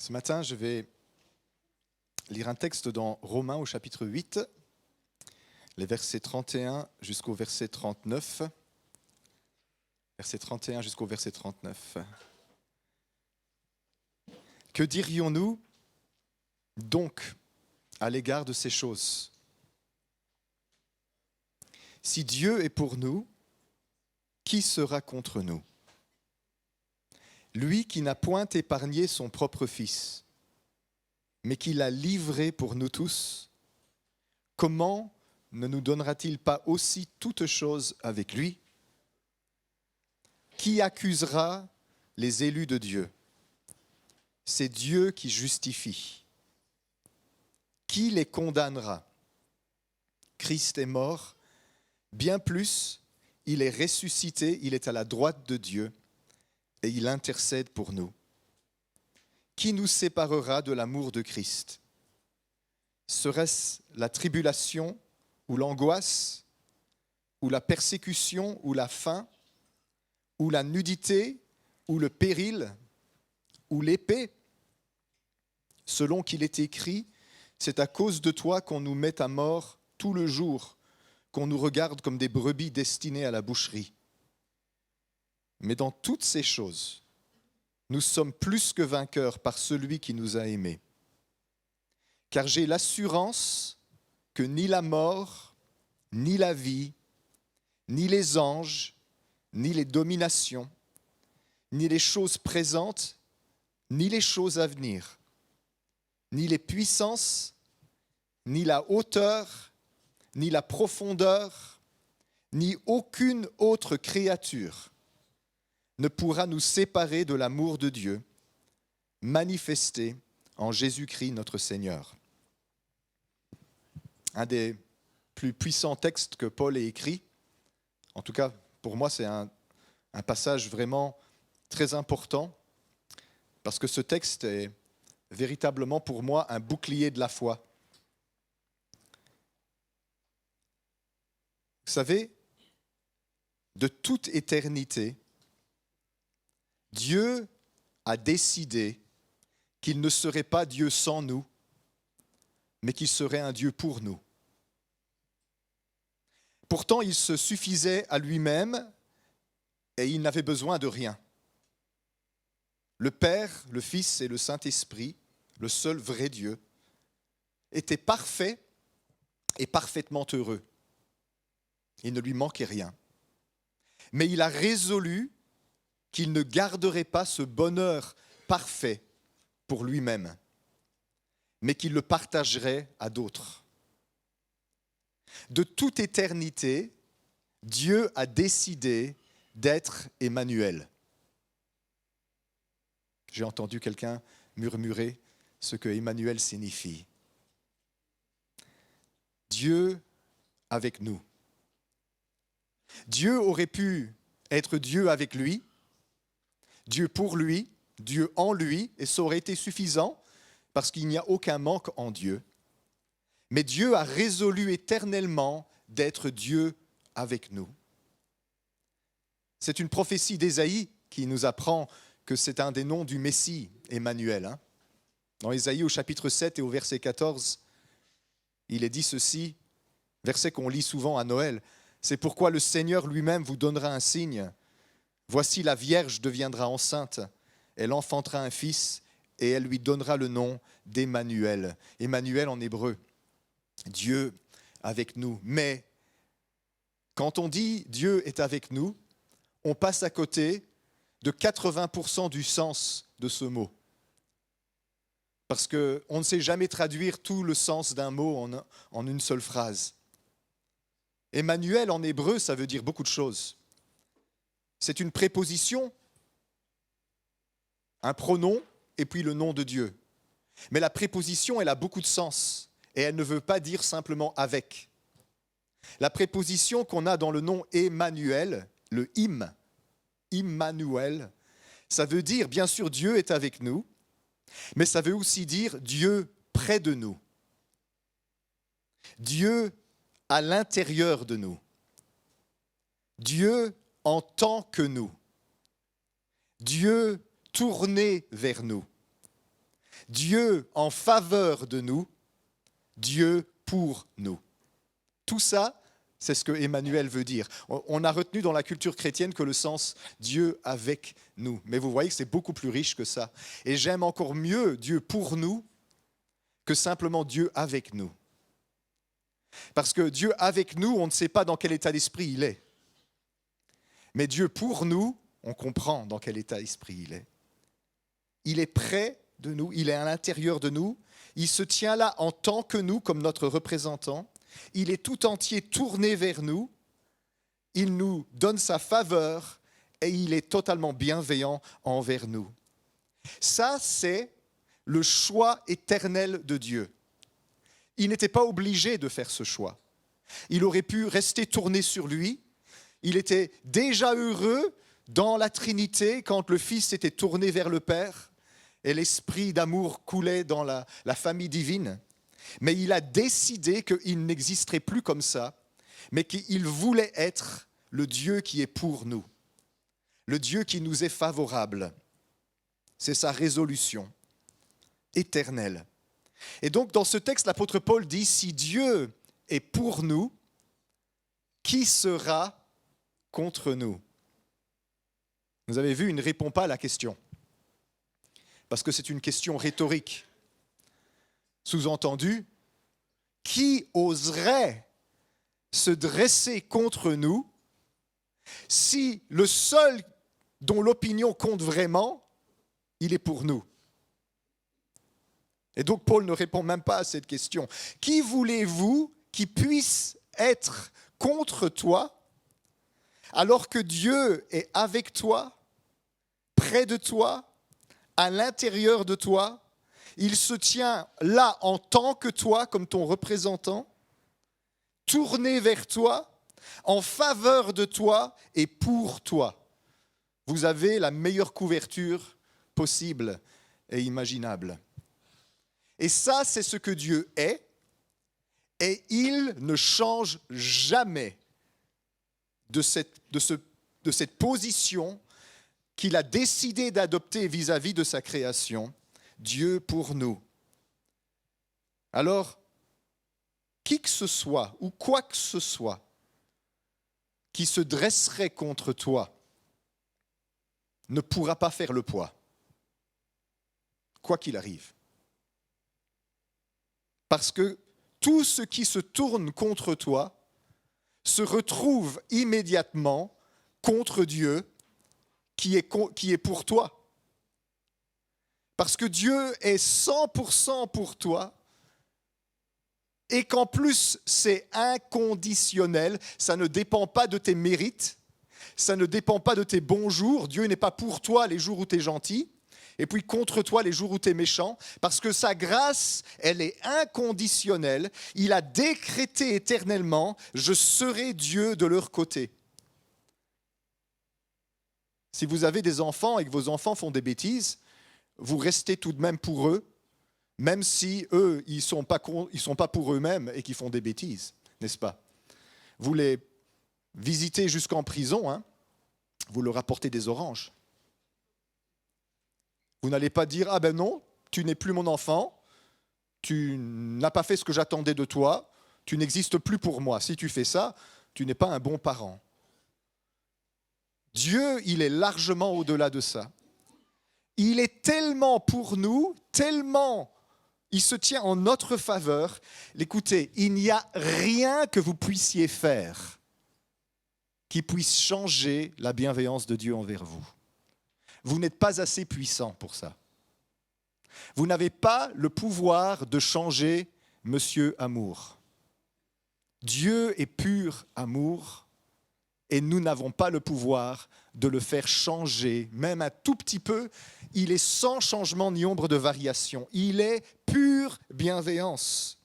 Ce matin, je vais lire un texte dans Romains au chapitre 8, les versets 31 jusqu'au verset 39. Verset 31 jusqu'au verset 39. Que dirions-nous donc à l'égard de ces choses ? Si Dieu est pour nous, qui sera contre nous ? Lui qui n'a point épargné son propre Fils, mais qui l'a livré pour nous tous, comment ne nous donnera-t-il pas aussi toutes choses avec lui ? Qui accusera les élus de Dieu ? C'est Dieu qui justifie. Qui les condamnera ? Christ est mort, bien plus, il est ressuscité, il est à la droite de Dieu et il intercède pour nous. Qui nous séparera de l'amour de Christ ? Serait-ce la tribulation ou l'angoisse, ou la persécution ou la faim, ou la nudité, ou le péril, ou l'épée ? Selon qu'il est écrit, c'est à cause de toi qu'on nous met à mort tout le jour, qu'on nous regarde comme des brebis destinées à la boucherie. Mais dans toutes ces choses, nous sommes plus que vainqueurs par celui qui nous a aimés. Car j'ai l'assurance que ni la mort, ni la vie, ni les anges, ni les dominations, ni les choses présentes, ni les choses à venir, ni les puissances, ni la hauteur, ni la profondeur, ni aucune autre créature ne pourra nous séparer de l'amour de Dieu, manifesté en Jésus-Christ notre Seigneur. Un des plus puissants textes que Paul ait écrit, en tout cas pour moi c'est un passage vraiment très important, parce que ce texte est véritablement pour moi un bouclier de la foi. Vous savez, de toute éternité, Dieu a décidé qu'il ne serait pas Dieu sans nous, mais qu'il serait un Dieu pour nous. Pourtant, il se suffisait à lui-même et il n'avait besoin de rien. Le Père, le Fils et le Saint-Esprit, le seul vrai Dieu, étaient parfaits et parfaitement heureux. Il ne lui manquait rien. Mais il a résolu qu'il ne garderait pas ce bonheur parfait pour lui-même, mais qu'il le partagerait à d'autres. De toute éternité, Dieu a décidé d'être Emmanuel. J'ai entendu quelqu'un murmurer ce que Emmanuel signifie. Dieu avec nous. Dieu aurait pu être Dieu avec lui, Dieu pour lui, Dieu en lui, et ça aurait été suffisant parce qu'il n'y a aucun manque en Dieu. Mais Dieu a résolu éternellement d'être Dieu avec nous. C'est une prophétie d'Ésaïe qui nous apprend que c'est un des noms du Messie, Emmanuel. Dans Ésaïe au chapitre 7 et au verset 14, il est dit ceci, verset qu'on lit souvent à Noël, « C'est pourquoi le Seigneur lui-même vous donnera un signe. Voici la Vierge deviendra enceinte, elle enfantera un fils et elle lui donnera le nom d'Emmanuel. » Emmanuel en hébreu, Dieu avec nous. Mais quand on dit Dieu est avec nous, on passe à côté de 80% du sens de ce mot. Parce qu'on ne sait jamais traduire tout le sens d'un mot en une seule phrase. Emmanuel en hébreu, ça veut dire beaucoup de choses. C'est une préposition, un pronom et puis le nom de Dieu. Mais la préposition, elle a beaucoup de sens et elle ne veut pas dire simplement avec. La préposition qu'on a dans le nom Emmanuel, le Immanuel, ça veut dire, bien sûr, Dieu est avec nous, mais ça veut aussi dire Dieu près de nous. Dieu à l'intérieur de nous. Dieu en tant que nous. Dieu tourné vers nous. Dieu en faveur de nous, Dieu pour nous. Tout ça, c'est ce que Emmanuel veut dire. On a retenu dans la culture chrétienne que le sens Dieu avec nous. Mais vous voyez que c'est beaucoup plus riche que ça. Et j'aime encore mieux Dieu pour nous que simplement Dieu avec nous. Parce que Dieu avec nous, on ne sait pas dans quel état d'esprit il est. Mais Dieu pour nous, on comprend dans quel état d'esprit il est. Il est près de nous, il est à l'intérieur de nous. Il se tient là en tant que nous, comme notre représentant. Il est tout entier tourné vers nous. Il nous donne sa faveur et il est totalement bienveillant envers nous. Ça, c'est le choix éternel de Dieu. Il n'était pas obligé de faire ce choix. Il aurait pu rester tourné sur lui. Il était déjà heureux dans la Trinité quand le Fils était tourné vers le Père et l'esprit d'amour coulait dans la famille divine. Mais il a décidé qu'il n'existerait plus comme ça, mais qu'il voulait être le Dieu qui est pour nous, le Dieu qui nous est favorable. C'est sa résolution éternelle. Et donc dans ce texte, l'apôtre Paul dit, si Dieu est pour nous, qui sera contre nous? Vous avez vu, il ne répond pas à la question, parce que c'est une question rhétorique. Sous-entendu, qui oserait se dresser contre nous si le seul dont l'opinion compte vraiment, il est pour nous? Et donc Paul ne répond même pas à cette question. Qui voulez-vous qui puisse être contre toi alors que Dieu est avec toi, près de toi, à l'intérieur de toi? Il se tient là en tant que toi, comme ton représentant, tourné vers toi, en faveur de toi et pour toi. Vous avez la meilleure couverture possible et imaginable. Et ça, c'est ce que Dieu est, et il ne change jamais de cette position qu'il a décidé d'adopter vis-à-vis de sa création. Dieu pour nous. Alors, qui que ce soit ou quoi que ce soit qui se dresserait contre toi ne pourra pas faire le poids, quoi qu'il arrive. Parce que tout ce qui se tourne contre toi se retrouve immédiatement contre Dieu qui est pour toi. Parce que Dieu est 100% pour toi et qu'en plus c'est inconditionnel, ça ne dépend pas de tes mérites, ça ne dépend pas de tes bons jours. Dieu n'est pas pour toi les jours où tu es gentil et puis contre toi les jours où tu es méchant, parce que sa grâce, elle est inconditionnelle. Il a décrété éternellement, je serai Dieu de leur côté. Si vous avez des enfants et que vos enfants font des bêtises, vous restez tout de même pour eux, même si eux, ils sont pas pour eux-mêmes et qu'ils font des bêtises, n'est-ce pas? Vous les visitez jusqu'en prison, hein, vous leur apportez des oranges. Vous n'allez pas dire, ah ben non, tu n'es plus mon enfant, tu n'as pas fait ce que j'attendais de toi, tu n'existes plus pour moi. Si tu fais ça, tu n'es pas un bon parent. Dieu, il est largement au-delà de ça. Il est tellement pour nous, tellement il se tient en notre faveur. Écoutez, il n'y a rien que vous puissiez faire qui puisse changer la bienveillance de Dieu envers vous. Vous n'êtes pas assez puissant pour ça. Vous n'avez pas le pouvoir de changer Monsieur Amour. Dieu est pur amour et nous n'avons pas le pouvoir de le faire changer, même un tout petit peu. Il est sans changement ni ombre de variation. Il est pure bienveillance.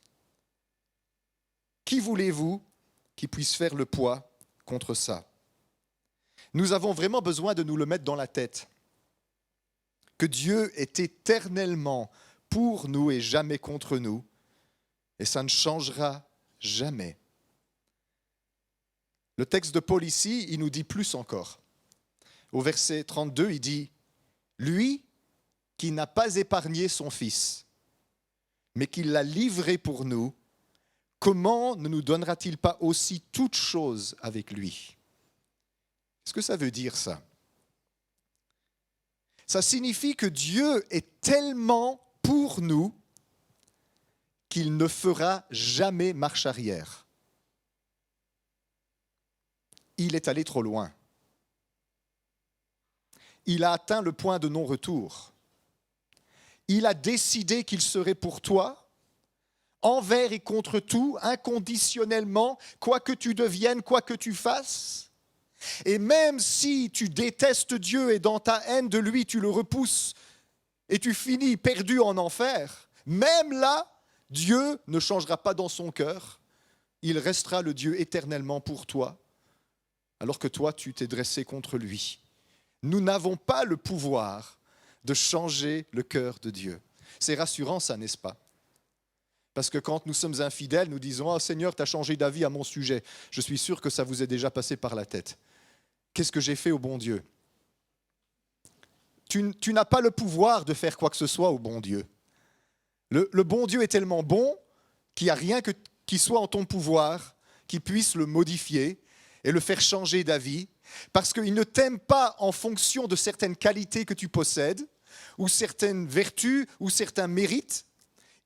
Qui voulez-vous qui puisse faire le poids contre ça? Nous avons vraiment besoin de nous le mettre dans la tête. Que Dieu est éternellement pour nous et jamais contre nous. Et ça ne changera jamais. Le texte de Paul ici, il nous dit plus encore. Au verset 32, il dit « Lui qui n'a pas épargné son Fils, mais qui l'a livré pour nous, comment ne nous donnera-t-il pas aussi toutes choses avec lui? Qu'est-ce que ça veut dire ça? Ça signifie que Dieu est tellement pour nous qu'il ne fera jamais marche arrière. Il est allé trop loin. Il a atteint le point de non-retour. Il a décidé qu'il serait pour toi, envers et contre tout, inconditionnellement, quoi que tu deviennes, quoi que tu fasses. Et même si tu détestes Dieu et dans ta haine de lui, tu le repousses et tu finis perdu en enfer, même là, Dieu ne changera pas dans son cœur. Il restera le Dieu éternellement pour toi, alors que toi, tu t'es dressé contre lui. Nous n'avons pas le pouvoir de changer le cœur de Dieu. C'est rassurant, ça, n'est-ce pas? Parce que quand nous sommes infidèles, nous disons « Oh Seigneur, tu as changé d'avis à mon sujet. » Je suis sûr que ça vous est déjà passé par la tête. Qu'est-ce que j'ai fait au bon Dieu? Tu n'as pas le pouvoir de faire quoi que ce soit au bon Dieu. Le bon Dieu est tellement bon qu'il n'y a rien qui soit en ton pouvoir qui puisse le modifier et le faire changer d'avis, parce qu'il ne t'aime pas en fonction de certaines qualités que tu possèdes, ou certaines vertus, ou certains mérites.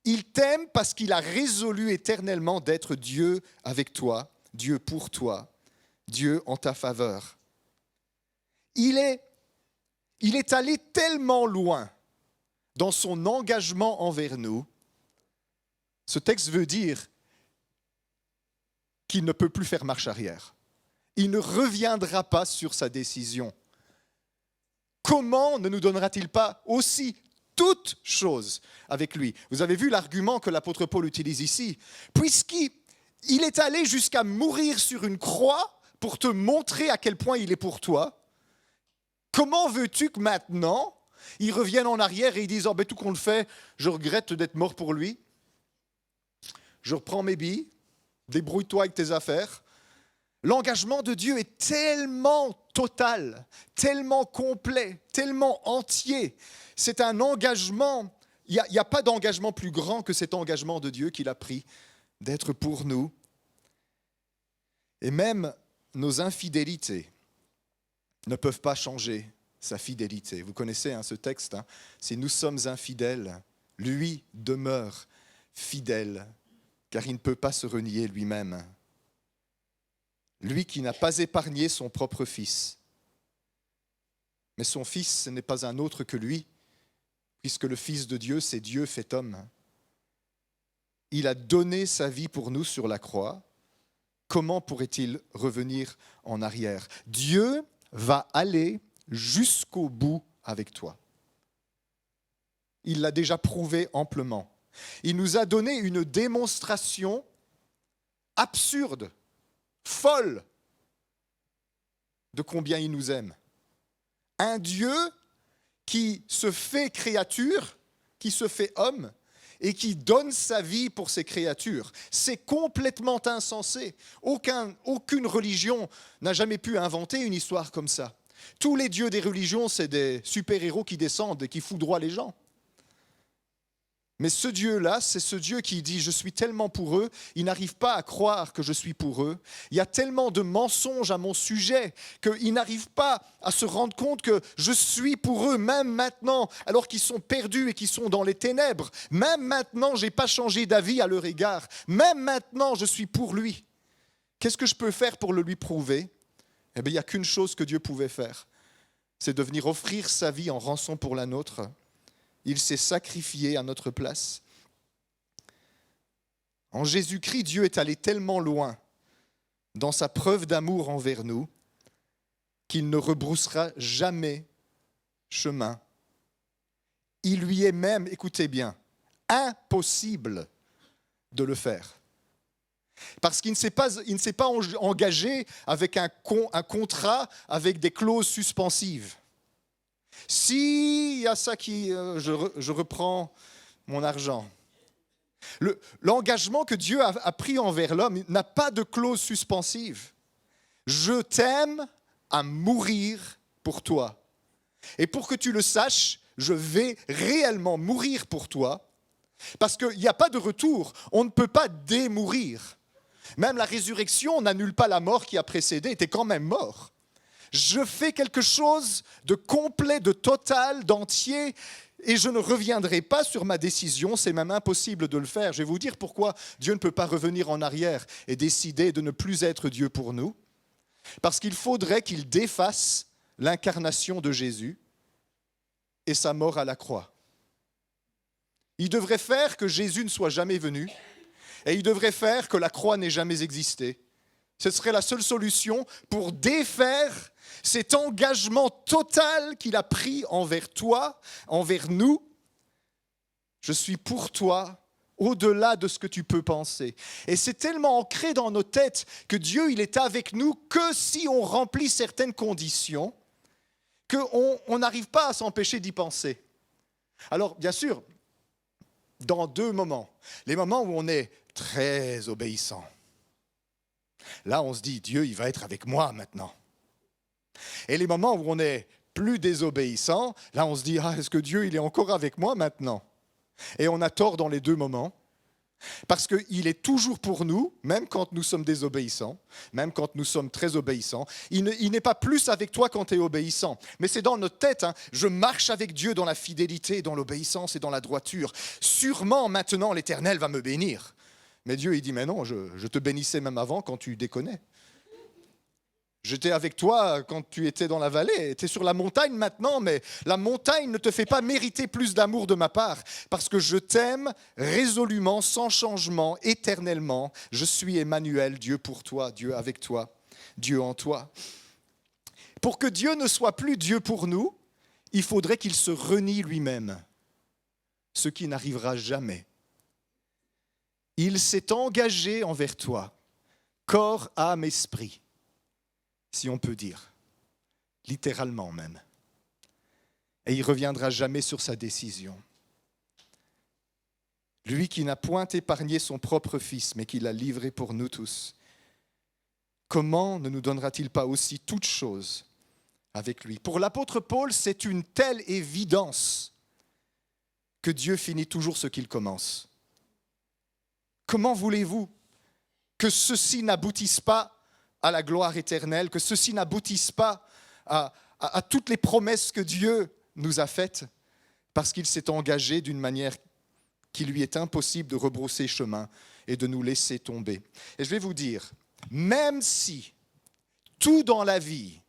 Il t'aime parce qu'il a résolu éternellement d'être Dieu avec toi, Dieu pour toi, Dieu en ta faveur. Il est allé tellement loin dans son engagement envers nous. Ce texte veut dire qu'il ne peut plus faire marche arrière. Il ne reviendra pas sur sa décision. Comment ne nous donnera-t-il pas aussi toutes choses avec lui? Vous avez vu l'argument que l'apôtre Paul utilise ici. Puisqu'il est allé jusqu'à mourir sur une croix pour te montrer à quel point il est pour toi, comment veux-tu que maintenant, il revienne en arrière et il dise « Oh, ben, tout qu'on le fait, je regrette d'être mort pour lui. Je reprends mes billes, débrouille-toi avec tes affaires. » L'engagement de Dieu est tellement total, tellement complet, tellement entier. C'est un engagement, il n'y a pas d'engagement plus grand que cet engagement de Dieu qu'il a pris d'être pour nous. Et même nos infidélités ne peuvent pas changer sa fidélité. Vous connaissez ce texte, si nous sommes infidèles, lui demeure fidèle, car il ne peut pas se renier lui-même. Lui qui n'a pas épargné son propre fils. Mais son fils, ce n'est pas un autre que lui, puisque le Fils de Dieu, c'est Dieu fait homme. Il a donné sa vie pour nous sur la croix. Comment pourrait-il revenir en arrière? Dieu va aller jusqu'au bout avec toi. Il l'a déjà prouvé amplement. Il nous a donné une démonstration absurde, folle, de combien il nous aime. Un Dieu qui se fait créature, qui se fait homme, et qui donne sa vie pour ses créatures. C'est complètement insensé. Aucune religion n'a jamais pu inventer une histoire comme ça. Tous les dieux des religions, c'est des super-héros qui descendent et qui foudroient les gens. Mais ce Dieu-là, c'est ce Dieu qui dit « Je suis tellement pour eux », ils n'arrivent pas à croire que je suis pour eux. Il y a tellement de mensonges à mon sujet qu'ils n'arrivent pas à se rendre compte que je suis pour eux, même maintenant, alors qu'ils sont perdus et qu'ils sont dans les ténèbres. Même maintenant, je n'ai pas changé d'avis à leur égard. Même maintenant, je suis pour lui. Qu'est-ce que je peux faire pour le lui prouver? Eh bien, il n'y a qu'une chose que Dieu pouvait faire. C'est de venir offrir sa vie en rançon pour la nôtre. Il s'est sacrifié à notre place. En Jésus-Christ, Dieu est allé tellement loin dans sa preuve d'amour envers nous qu'il ne rebroussera jamais chemin. Il lui est même, écoutez bien, impossible de le faire. Parce qu'il ne s'est pas engagé avec un contrat avec des clauses suspensives. S'il y a ça qui... je reprends mon argent. L'engagement que Dieu a pris envers l'homme n'a pas de clause suspensive. Je t'aime à mourir pour toi. Et pour que tu le saches, je vais réellement mourir pour toi, parce qu'il n'y a pas de retour, on ne peut pas démourir. Même la résurrection n'annule pas la mort qui a précédé, tu es quand même mort. Je fais quelque chose de complet, de total, d'entier, et je ne reviendrai pas sur ma décision, c'est même impossible de le faire. Je vais vous dire pourquoi Dieu ne peut pas revenir en arrière et décider de ne plus être Dieu pour nous. Parce qu'il faudrait qu'il défasse l'incarnation de Jésus et sa mort à la croix. Il devrait faire que Jésus ne soit jamais venu et il devrait faire que la croix n'ait jamais existé. Ce serait la seule solution pour défaire cet engagement total qu'il a pris envers toi, envers nous. Je suis pour toi, au-delà de ce que tu peux penser. Et c'est tellement ancré dans nos têtes que Dieu, il est avec nous que si on remplit certaines conditions, qu'on n'arrive pas à s'empêcher d'y penser. Alors, bien sûr, dans deux moments. Les moments où on est très obéissant. Là, on se dit, Dieu, il va être avec moi maintenant. Et les moments où on est plus désobéissant, là, on se dit, est-ce que Dieu, il est encore avec moi maintenant ? Et on a tort dans les deux moments, parce qu'il est toujours pour nous, même quand nous sommes désobéissants, même quand nous sommes très obéissants. Il n'est pas plus avec toi quand tu es obéissant. Mais c'est dans notre tête, je marche avec Dieu dans la fidélité, dans l'obéissance et dans la droiture. Sûrement, maintenant, l'Éternel va me bénir. Mais Dieu, il dit, mais non, je te bénissais même avant quand tu déconnais. J'étais avec toi quand tu étais dans la vallée. Tu es sur la montagne maintenant, mais la montagne ne te fait pas mériter plus d'amour de ma part. Parce que je t'aime résolument, sans changement, éternellement. Je suis Emmanuel, Dieu pour toi, Dieu avec toi, Dieu en toi. Pour que Dieu ne soit plus Dieu pour nous, il faudrait qu'il se renie lui-même, ce qui n'arrivera jamais. Il s'est engagé envers toi, corps, âme, esprit. Si on peut dire, littéralement même. Et il ne reviendra jamais sur sa décision. Lui qui n'a point épargné son propre Fils, mais qui l'a livré pour nous tous, comment ne nous donnera-t-il pas aussi toutes choses avec lui ? Pour l'apôtre Paul, c'est une telle évidence que Dieu finit toujours ce qu'il commence. Comment voulez-vous que ceci n'aboutisse pas à la gloire éternelle, que ceci n'aboutisse pas à toutes les promesses que Dieu nous a faites, parce qu'il s'est engagé d'une manière qui lui est impossible de rebrousser chemin et de nous laisser tomber. Et je vais vous dire, même si tout dans la vie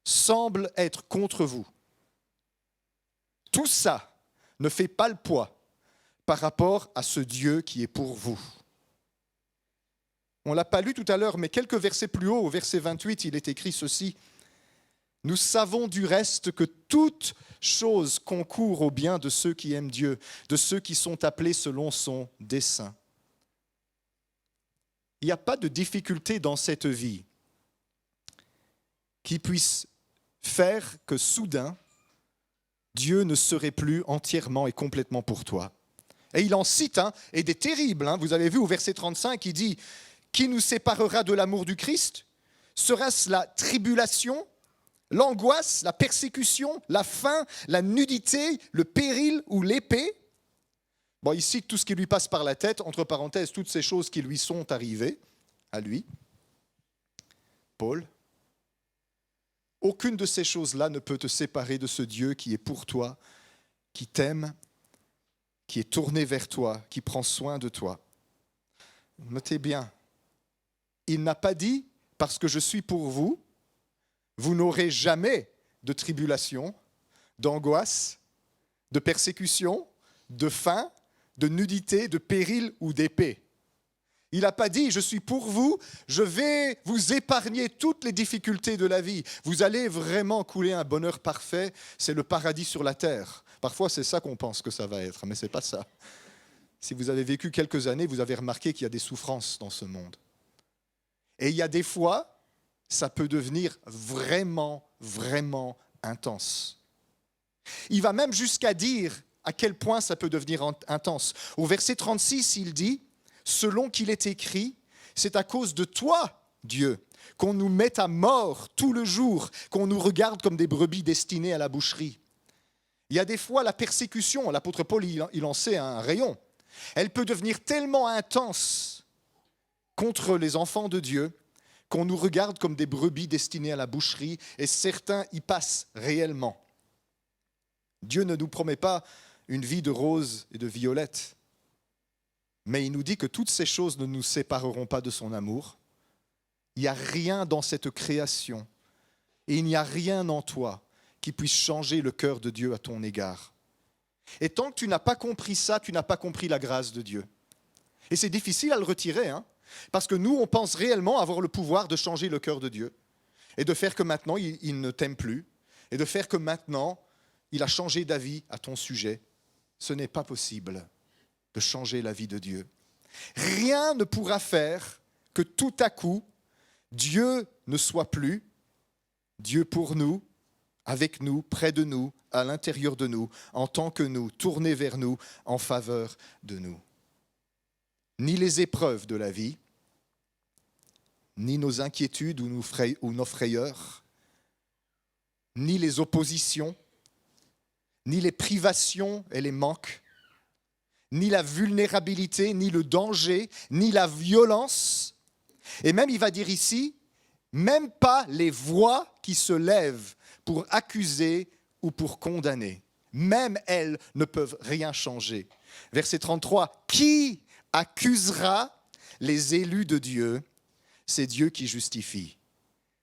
semble être contre vous, tout ça ne fait pas le poids par rapport à ce Dieu qui est pour vous. On ne l'a pas lu tout à l'heure, mais quelques versets plus haut, au verset 28, il est écrit ceci. « Nous savons du reste que toute chose concourt au bien de ceux qui aiment Dieu, de ceux qui sont appelés selon son dessein. » Il n'y a pas de difficulté dans cette vie qui puisse faire que soudain, Dieu ne serait plus entièrement et complètement pour toi. Et il en cite, et des terribles. Vous avez vu au verset 35, il dit « Qui nous séparera de l'amour du Christ ? Sera-ce la tribulation, l'angoisse, la persécution, la faim, la nudité, le péril ou l'épée ?» Bon, il cite tout ce qui lui passe par la tête, entre parenthèses, toutes ces choses qui lui sont arrivées, à lui, Paul. Aucune de ces choses-là ne peut te séparer de ce Dieu qui est pour toi, qui t'aime, qui est tourné vers toi, qui prend soin de toi. Notez bien, il n'a pas dit, parce que je suis pour vous, vous n'aurez jamais de tribulation, d'angoisse, de persécution, de faim, de nudité, de péril ou d'épée. Il n'a pas dit, je suis pour vous, je vais vous épargner toutes les difficultés de la vie. Vous allez vraiment couler un bonheur parfait, c'est le paradis sur la terre. Parfois, c'est ça qu'on pense que ça va être, mais ce n'est pas ça. Si vous avez vécu quelques années, vous avez remarqué qu'il y a des souffrances dans ce monde. Et il y a des fois, ça peut devenir vraiment, vraiment intense. Il va même jusqu'à dire à quel point ça peut devenir intense. Au verset 36, il dit, selon qu'il est écrit, c'est à cause de toi, Dieu, qu'on nous mette à mort tout le jour, qu'on nous regarde comme des brebis destinées à la boucherie. Il y a des fois la persécution, l'apôtre Paul il en sait un rayon. Elle peut devenir tellement intense contre les enfants de Dieu qu'on nous regarde comme des brebis destinées à la boucherie et certains y passent réellement. Dieu ne nous promet pas une vie de roses et de violettes, mais il nous dit que toutes ces choses ne nous sépareront pas de son amour. Il n'y a rien dans cette création et il n'y a rien en toi qui puisse changer le cœur de Dieu à ton égard. Et tant que tu n'as pas compris ça, tu n'as pas compris la grâce de Dieu. Et c'est difficile à le retirer, parce que nous, on pense réellement avoir le pouvoir de changer le cœur de Dieu et de faire que maintenant, il ne t'aime plus et de faire que maintenant, il a changé d'avis à ton sujet. Ce n'est pas possible de changer la vie de Dieu. Rien ne pourra faire que tout à coup, Dieu ne soit plus Dieu pour nous, avec nous, près de nous, à l'intérieur de nous, en tant que nous, tourné vers nous, en faveur de nous. Ni les épreuves de la vie, ni nos inquiétudes ou nos frayeurs, ni les oppositions, ni les privations et les manques, ni la vulnérabilité, ni le danger, ni la violence. Et même, il va dire ici, même pas les voix qui se lèvent pour accuser ou pour condamner. Même elles ne peuvent rien changer. Verset 33, qui accusera les élus de Dieu? C'est Dieu qui justifie.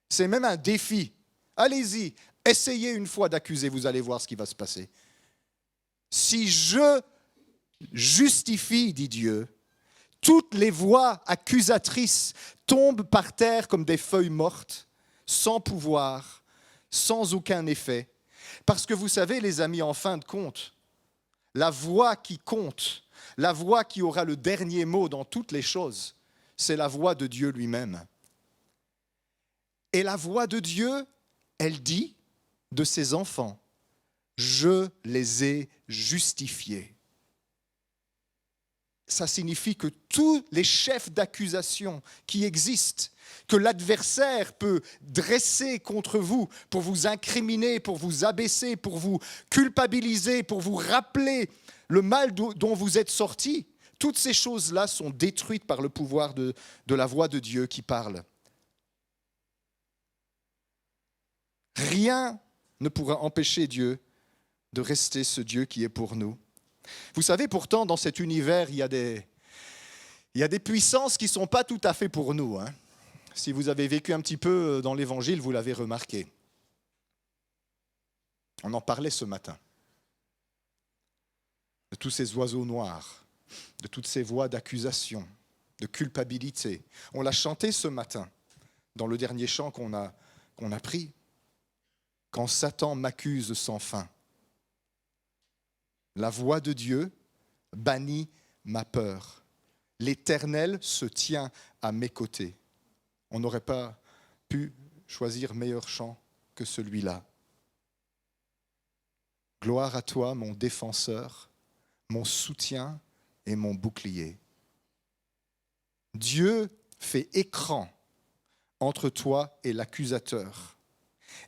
C'est même un défi. Allez-y, essayez une fois d'accuser, vous allez voir ce qui va se passer. Si je justifie, dit Dieu, toutes les voix accusatrices tombent par terre comme des feuilles mortes, sans pouvoir, sans aucun effet. Parce que vous savez, les amis, en fin de compte, la voix qui compte, la voix qui aura le dernier mot dans toutes les choses, c'est la voix de Dieu lui-même. Et la voix de Dieu, elle dit de ses enfants, « Je les ai justifiés ». Ça signifie que tous les chefs d'accusation qui existent, que l'adversaire peut dresser contre vous pour vous incriminer, pour vous abaisser, pour vous culpabiliser, pour vous rappeler le mal dont vous êtes sortis, toutes ces choses-là sont détruites par le pouvoir de la voix de Dieu qui parle. Rien ne pourra empêcher Dieu de rester ce Dieu qui est pour nous. Vous savez, pourtant, dans cet univers, il y a des puissances qui ne sont pas tout à fait pour nous. Si vous avez vécu un petit peu dans l'Évangile, vous l'avez remarqué. On en parlait ce matin. De tous ces oiseaux noirs, de toutes ces voix d'accusation, de culpabilité. On l'a chanté ce matin, dans le dernier chant qu'on a pris. Quand Satan m'accuse sans fin. La voix de Dieu bannit ma peur. L'Éternel se tient à mes côtés. On n'aurait pas pu choisir meilleur chant que celui-là. Gloire à toi, mon défenseur, mon soutien et mon bouclier. Dieu fait écran entre toi et l'accusateur,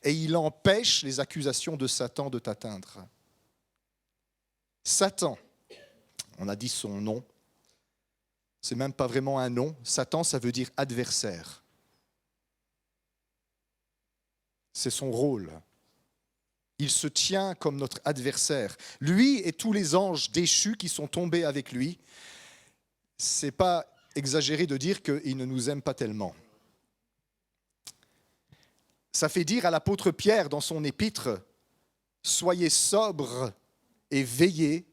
et il empêche les accusations de Satan de t'atteindre. Satan, on a dit son nom, c'est même pas vraiment un nom. Satan, ça veut dire adversaire. C'est son rôle. Il se tient comme notre adversaire. Lui et tous les anges déchus qui sont tombés avec lui, c'est pas exagéré de dire qu'il ne nous aime pas tellement. Ça fait dire à l'apôtre Pierre dans son épître, « Soyez sobres et veillez,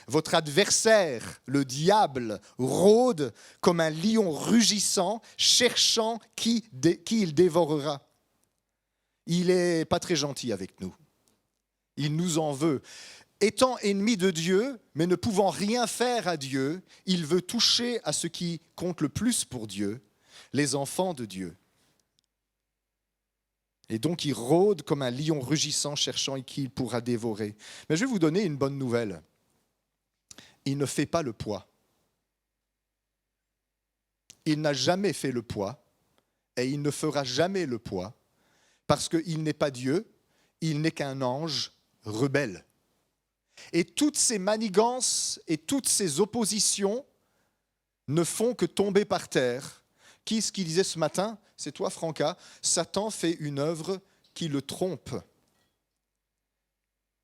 votre adversaire, le diable, rôde comme un lion rugissant, cherchant qui il dévorera. » Il n'est pas très gentil avec nous. Il nous en veut. Étant ennemi de Dieu, mais ne pouvant rien faire à Dieu, il veut toucher à ce qui compte le plus pour Dieu, les enfants de Dieu. Et donc il rôde comme un lion rugissant, cherchant qui il pourra dévorer. Mais je vais vous donner une bonne nouvelle. Il ne fait pas le poids. Il n'a jamais fait le poids et il ne fera jamais le poids parce qu'il n'est pas Dieu, il n'est qu'un ange rebelle. Et toutes ces manigances et toutes ces oppositions ne font que tomber par terre. Qui est-ce qui disait ce matin? C'est toi, Franca. Satan fait une œuvre qui le trompe.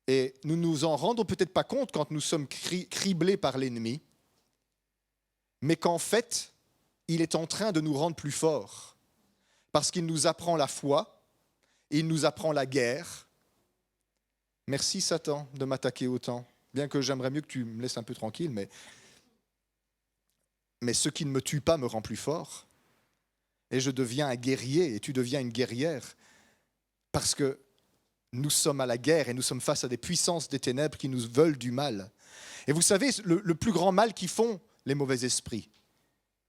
Et nous nous en rendons peut-être pas compte quand nous sommes criblés par l'ennemi, mais qu'en fait, il est en train de nous rendre plus forts. Parce qu'il nous apprend la foi, il nous apprend la guerre. Merci Satan de m'attaquer autant. Bien que j'aimerais mieux que tu me laisses un peu tranquille, mais ce qui ne me tue pas me rend plus fort. Et je deviens un guerrier et tu deviens une guerrière. Parce que nous sommes à la guerre et nous sommes face à des puissances des ténèbres qui nous veulent du mal. Et vous savez, le plus grand mal qu'ils font, les mauvais esprits,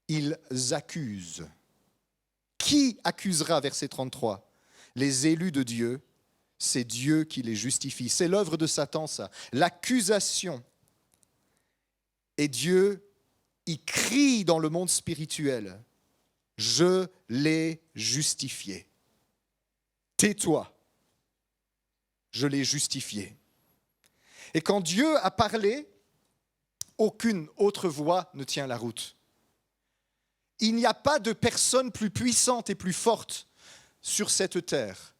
ils accusent. Qui accusera, verset 33? Les élus de Dieu, c'est Dieu qui les justifie. C'est l'œuvre de Satan, ça. L'accusation. Et Dieu, il crie dans le monde spirituel, je l'ai justifié. Tais-toi. Je l'ai justifié. Et quand Dieu a parlé, aucune autre voix ne tient la route. Il n'y a pas de personne plus puissante et plus forte sur cette terre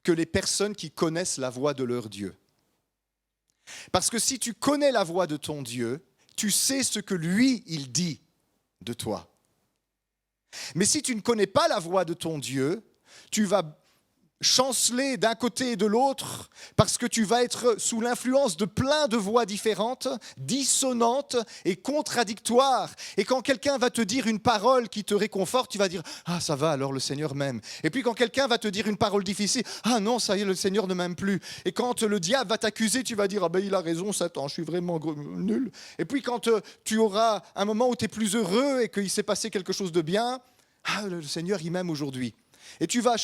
que les personnes qui connaissent la voix de leur Dieu. Parce que si tu connais la voix de ton Dieu, tu sais ce que lui, il dit de toi. Mais si tu ne connais pas la voix de ton Dieu, tu vas chanceler d'un côté et de l'autre parce que tu vas être sous l'influence de plein de voix différentes, dissonantes et contradictoires. Et quand quelqu'un va te dire une parole qui te réconforte, tu vas dire « Ah, ça va, alors le Seigneur m'aime ». Et puis quand quelqu'un va te dire une parole difficile, « Ah non, ça y est, le Seigneur ne m'aime plus ». Et quand le diable va t'accuser, tu vas dire « Ah ben il a raison, Satan, je suis vraiment nul ». Et puis quand tu auras un moment où tu es plus heureux et qu'il s'est passé quelque chose de bien, « Ah, le Seigneur, il m'aime aujourd'hui ». Et tu vas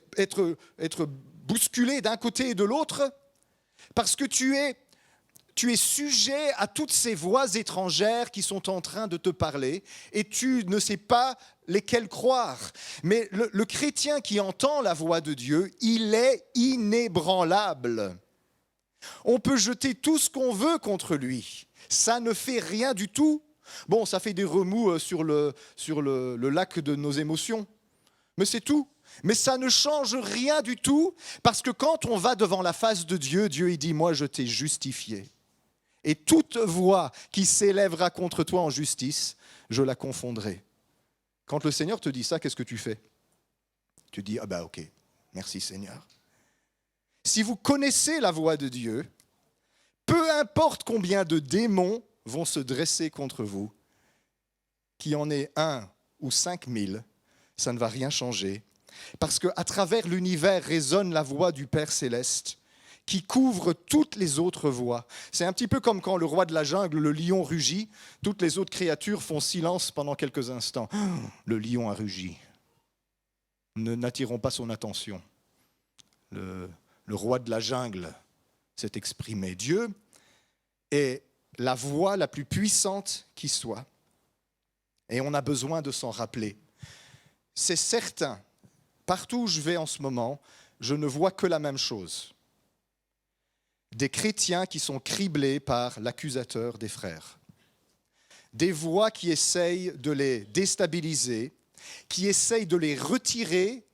être bousculé d'un côté et de l'autre parce que tu es sujet à toutes ces voix étrangères qui sont en train de te parler et tu ne sais pas lesquelles croire. Mais le chrétien qui entend la voix de Dieu, il est inébranlable. On peut jeter tout ce qu'on veut contre lui. Ça ne fait rien du tout. Bon, ça fait des remous sur le lac de nos émotions. Mais c'est tout. Mais ça ne change rien du tout, parce que quand on va devant la face de Dieu, Dieu il dit, moi je t'ai justifié. Et toute voix qui s'élèvera contre toi en justice, je la confondrai. Quand le Seigneur te dit ça, qu'est-ce que tu fais? Tu dis, ah ben ok, merci Seigneur. Si vous connaissez la voix de Dieu, peu importe combien de démons vont se dresser contre vous, qu'il y en ait 1 ou 5000, ça ne va rien changer. Parce qu'à travers l'univers résonne la voix du Père Céleste qui couvre toutes les autres voix. C'est un petit peu comme quand le roi de la jungle, le lion rugit, toutes les autres créatures font silence pendant quelques instants. Le lion a rugi. N'attirons pas son attention. Le roi de la jungle s'est exprimé. Dieu est la voix la plus puissante qui soit. Et on a besoin de s'en rappeler. C'est certain, partout où je vais en ce moment, je ne vois que la même chose. Des chrétiens qui sont criblés par l'accusateur des frères. Des voix qui essayent de les déstabiliser, qui essayent de les retirer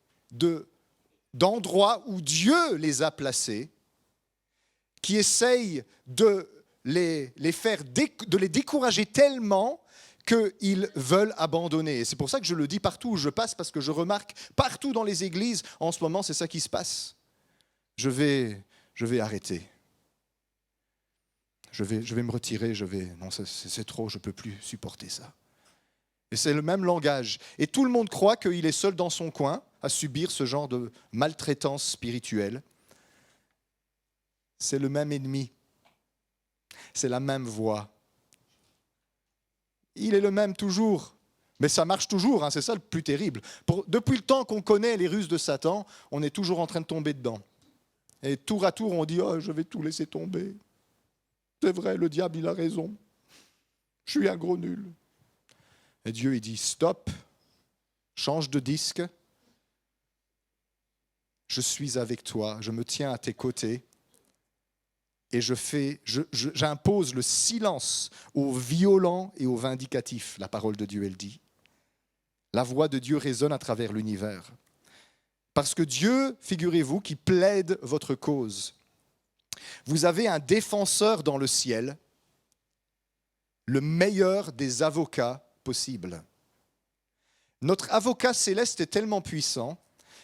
d'endroits où Dieu les a placés, qui essayent de les décourager tellement qu'ils veulent abandonner. Et c'est pour ça que je le dis partout où je passe, parce que je remarque partout dans les églises, en ce moment, c'est ça qui se passe. Je vais arrêter. Je vais me retirer, non, c'est trop, je ne peux plus supporter ça. Et c'est le même langage. Et tout le monde croit qu'il est seul dans son coin à subir ce genre de maltraitance spirituelle. C'est le même ennemi. C'est la même voix. Il est le même toujours. Mais ça marche toujours, hein, c'est ça le plus terrible. Depuis le temps qu'on connaît les ruses de Satan, on est toujours en train de tomber dedans. Et tour à tour, on dit « Oh, je vais tout laisser tomber. C'est vrai, le diable, il a raison. Je suis un gros nul. » Et Dieu, il dit « Stop, change de disque. Je suis avec toi, je me tiens à tes côtés. et j'impose le silence aux violents et aux vindicatifs. La parole de Dieu, elle dit. La voix de Dieu résonne à travers l'univers. Parce que Dieu, figurez-vous, qui plaide votre cause. Vous avez un défenseur dans le ciel, le meilleur des avocats possibles. Notre avocat céleste est tellement puissant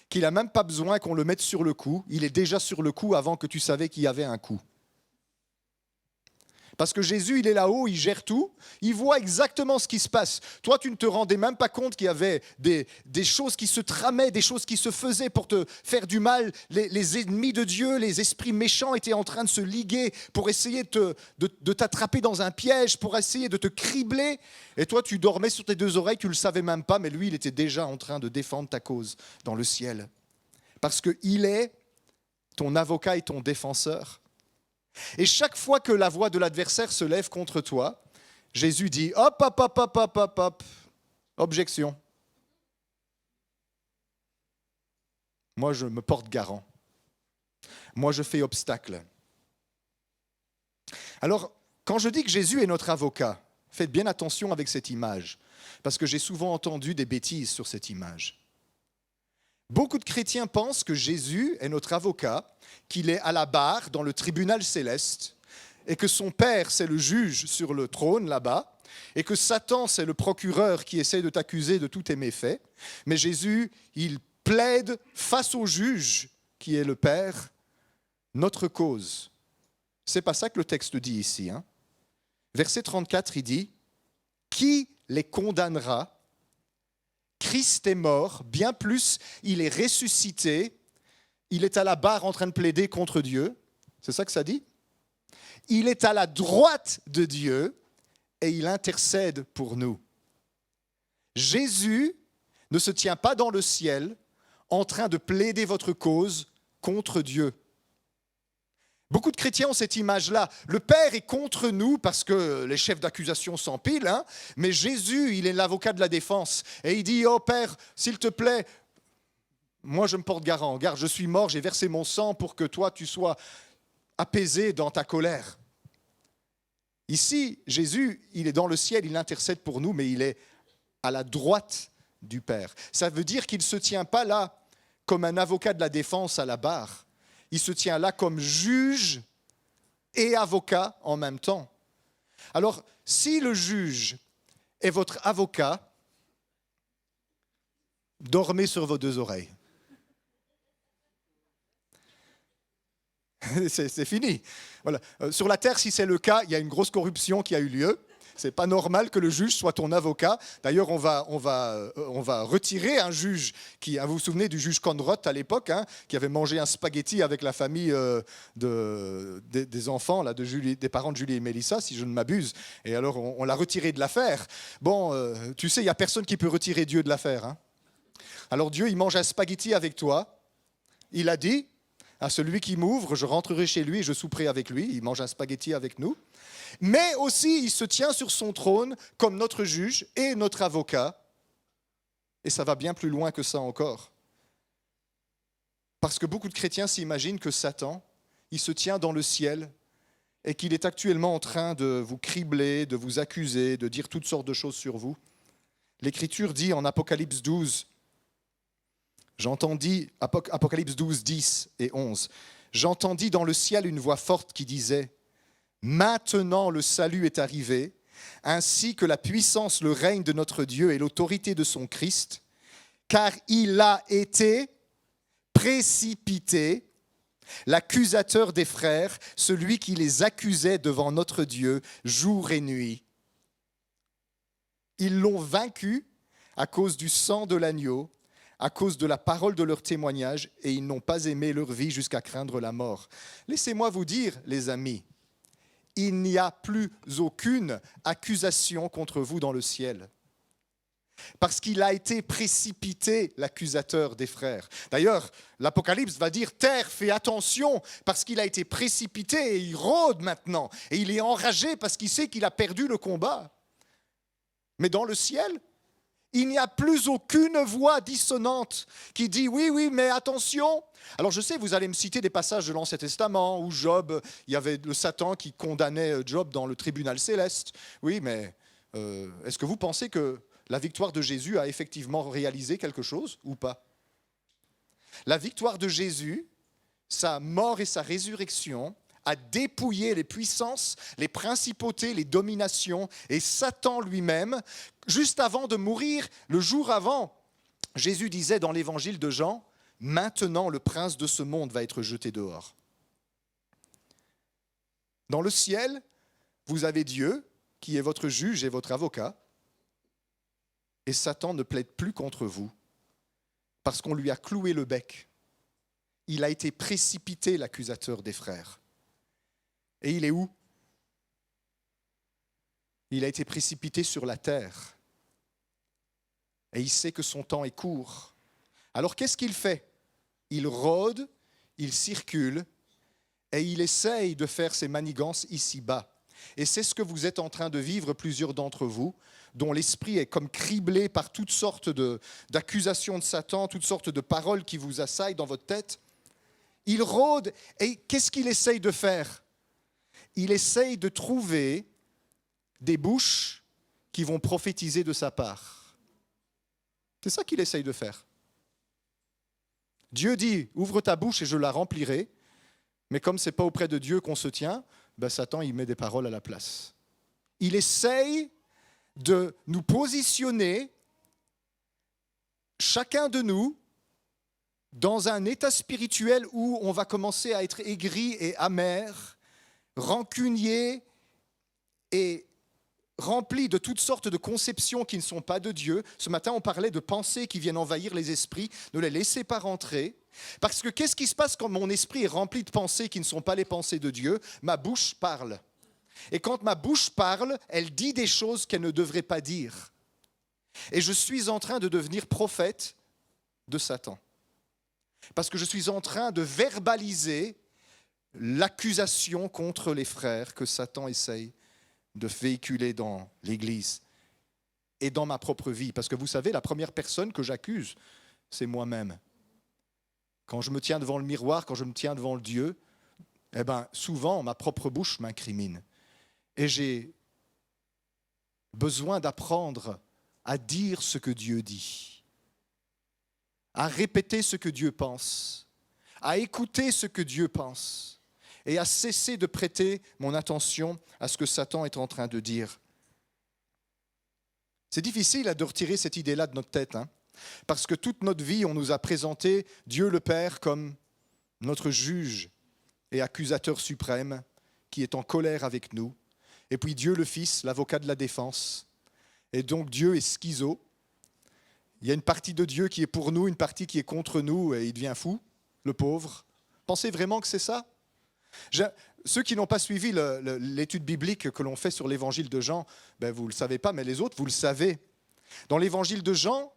qu'il n'a même pas besoin qu'on le mette sur le coup. Il est déjà sur le coup avant que tu savais qu'il y avait un coup. Parce que Jésus, il est là-haut, il gère tout, il voit exactement ce qui se passe. Toi, tu ne te rendais même pas compte qu'il y avait des choses qui se tramaient, des choses qui se faisaient pour te faire du mal. Les ennemis de Dieu, les esprits méchants étaient en train de se liguer pour essayer de t'attraper dans un piège, pour essayer de te cribler. Et toi, tu dormais sur tes deux oreilles, tu ne le savais même pas, mais lui, il était déjà en train de défendre ta cause dans le ciel. Parce qu'il est ton avocat et ton défenseur. Et chaque fois que la voix de l'adversaire se lève contre toi, Jésus dit « Hop, hop, hop, hop, hop, hop, hop, objection. Moi, je me porte garant. Moi, je fais obstacle. » Alors, quand je dis que Jésus est notre avocat, faites bien attention avec cette image, parce que j'ai souvent entendu des bêtises sur cette image. Beaucoup de chrétiens pensent que Jésus est notre avocat, qu'il est à la barre dans le tribunal céleste, et que son Père, c'est le juge sur le trône là-bas, et que Satan, c'est le procureur qui essaie de t'accuser de tous tes méfaits. Mais Jésus, il plaide face au juge, qui est le Père, notre cause. C'est pas ça que le texte dit ici. Verset 34, il dit « Qui les condamnera ? Christ est mort, bien plus, il est ressuscité, il est à la barre en train de plaider contre Dieu. » C'est ça que ça dit ? Il est à la droite de Dieu et il intercède pour nous. Jésus ne se tient pas dans le ciel en train de plaider votre cause contre Dieu. Beaucoup de chrétiens ont cette image-là. Le Père est contre nous parce que les chefs d'accusation s'empilent, mais Jésus, il est l'avocat de la défense. Et il dit, « Oh Père, s'il te plaît, moi je me porte garant. Regarde, je suis mort, j'ai versé mon sang pour que toi, tu sois apaisé dans ta colère. » Ici, Jésus, il est dans le ciel, il intercède pour nous, mais il est à la droite du Père. Ça veut dire qu'il ne se tient pas là comme un avocat de la défense à la barre. Il se tient là comme juge et avocat en même temps. Alors, si le juge est votre avocat, dormez sur vos deux oreilles. C'est fini. Voilà. Sur la terre, si c'est le cas, il y a une grosse corruption qui a eu lieu. Ce n'est pas normal que le juge soit ton avocat. D'ailleurs, on va retirer un juge qui, vous vous souvenez du juge Conrad à l'époque, qui avait mangé un spaghetti avec la famille des enfants, là, des parents de Julie et Mélissa, si je ne m'abuse. Et alors, on l'a retiré de l'affaire. Bon, tu sais, il n'y a personne qui peut retirer Dieu de l'affaire. Alors Dieu, il mange un spaghetti avec toi. Il a dit à celui qui m'ouvre, je rentrerai chez lui et je souperai avec lui. Il mange un spaghetti avec nous. Mais aussi, il se tient sur son trône comme notre juge et notre avocat. Et ça va bien plus loin que ça encore. Parce que beaucoup de chrétiens s'imaginent que Satan, il se tient dans le ciel et qu'il est actuellement en train de vous cribler, de vous accuser, de dire toutes sortes de choses sur vous. L'Écriture dit en Apocalypse 12, Apocalypse 12, 10 et 11, « J'entendis dans le ciel une voix forte qui disait « Maintenant le salut est arrivé, ainsi que la puissance, le règne de notre Dieu et l'autorité de son Christ, car il a été précipité, l'accusateur des frères, celui qui les accusait devant notre Dieu jour et nuit. Ils l'ont vaincu à cause du sang de l'agneau, à cause de la parole de leur témoignage, et ils n'ont pas aimé leur vie jusqu'à craindre la mort. » Laissez-moi vous dire, les amis, il n'y a plus aucune accusation contre vous dans le ciel. Parce qu'il a été précipité, l'accusateur des frères. D'ailleurs, l'Apocalypse va dire « Terre, fais attention, parce qu'il a été précipité et il rôde maintenant. Et il est enragé parce qu'il sait qu'il a perdu le combat. » Mais dans le ciel, Il n'y a plus aucune voix dissonante qui dit « oui, oui, mais attention ». Alors je sais, vous allez me citer des passages de l'Ancien Testament où Job, il y avait le Satan qui condamnait Job dans le tribunal céleste. Oui, mais est-ce que vous pensez que la victoire de Jésus a effectivement réalisé quelque chose ou pas? La victoire de Jésus, sa mort et sa résurrection, a dépouillé les puissances, les principautés, les dominations et Satan lui-même. Juste avant de mourir, le jour avant, Jésus disait dans l'évangile de Jean, « Maintenant le prince de ce monde va être jeté dehors ». Dans le ciel, vous avez Dieu qui est votre juge et votre avocat, et Satan ne plaide plus contre vous parce qu'on lui a cloué le bec. Il a été précipité, l'accusateur des frères. Et il est où? Il a été précipité sur la terre. Et il sait que son temps est court. Alors qu'est-ce qu'il fait? Il rôde, il circule, et il essaye de faire ses manigances ici-bas. Et c'est ce que vous êtes en train de vivre, plusieurs d'entre vous, dont l'esprit est comme criblé par toutes sortes d'accusations de Satan, toutes sortes de paroles qui vous assaillent dans votre tête. Il rôde, et qu'est-ce qu'il essaye de faire? Il essaye de trouver des bouches qui vont prophétiser de sa part. C'est ça qu'il essaye de faire. Dieu dit, ouvre ta bouche et je la remplirai, mais comme ce n'est pas auprès de Dieu qu'on se tient, Satan il met des paroles à la place. Il essaye de nous positionner, chacun de nous, dans un état spirituel où on va commencer à être aigri et amer, rancunier et rempli de toutes sortes de conceptions qui ne sont pas de Dieu. Ce matin, on parlait de pensées qui viennent envahir les esprits. Ne les laissez pas rentrer. Parce que qu'est-ce qui se passe quand mon esprit est rempli de pensées qui ne sont pas les pensées de Dieu? Ma bouche parle. Et quand ma bouche parle, elle dit des choses qu'elle ne devrait pas dire. Et je suis en train de devenir prophète de Satan. Parce que je suis en train de verbaliser l'accusation contre les frères que Satan essaye de véhiculer dans l'Église et dans ma propre vie. Parce que vous savez, la première personne que j'accuse, c'est moi-même. Quand je me tiens devant le miroir, quand je me tiens devant le Dieu, souvent ma propre bouche m'incrimine. Et j'ai besoin d'apprendre à dire ce que Dieu dit, à répéter ce que Dieu pense, à écouter ce que Dieu pense et à cesser de prêter mon attention à ce que Satan est en train de dire. C'est difficile de retirer cette idée-là de notre tête, parce que toute notre vie, on nous a présenté Dieu le Père comme notre juge et accusateur suprême qui est en colère avec nous, et puis Dieu le Fils, l'avocat de la défense. Et donc Dieu est schizo. Il y a une partie de Dieu qui est pour nous, une partie qui est contre nous, et il devient fou, le pauvre. Pensez vraiment que c'est ça? Ceux qui n'ont pas suivi l'étude biblique que l'on fait sur l'évangile de Jean, vous ne le savez pas, mais les autres, vous le savez. Dans l'évangile de Jean,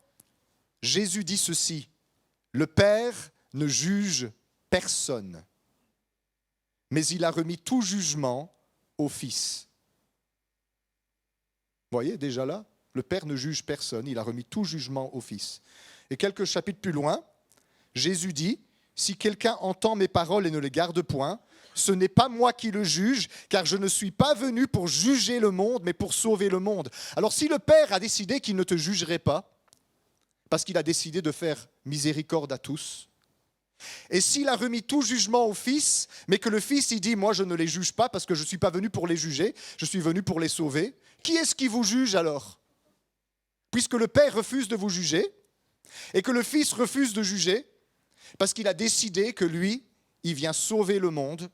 Jésus dit ceci, « Le Père ne juge personne, mais il a remis tout jugement au Fils. » Vous voyez, déjà là, le Père ne juge personne, il a remis tout jugement au Fils. Et quelques chapitres plus loin, Jésus dit, « Si quelqu'un entend mes paroles et ne les garde point, ce n'est pas moi qui le juge, car je ne suis pas venu pour juger le monde, mais pour sauver le monde. » Alors si le Père a décidé qu'il ne te jugerait pas, parce qu'il a décidé de faire miséricorde à tous, et s'il a remis tout jugement au Fils, mais que le Fils il dit « Moi je ne les juge pas parce que je ne suis pas venu pour les juger, je suis venu pour les sauver », qui est-ce qui vous juge alors? Puisque le Père refuse de vous juger, et que le Fils refuse de juger, parce qu'il a décidé que lui, il vient sauver le monde,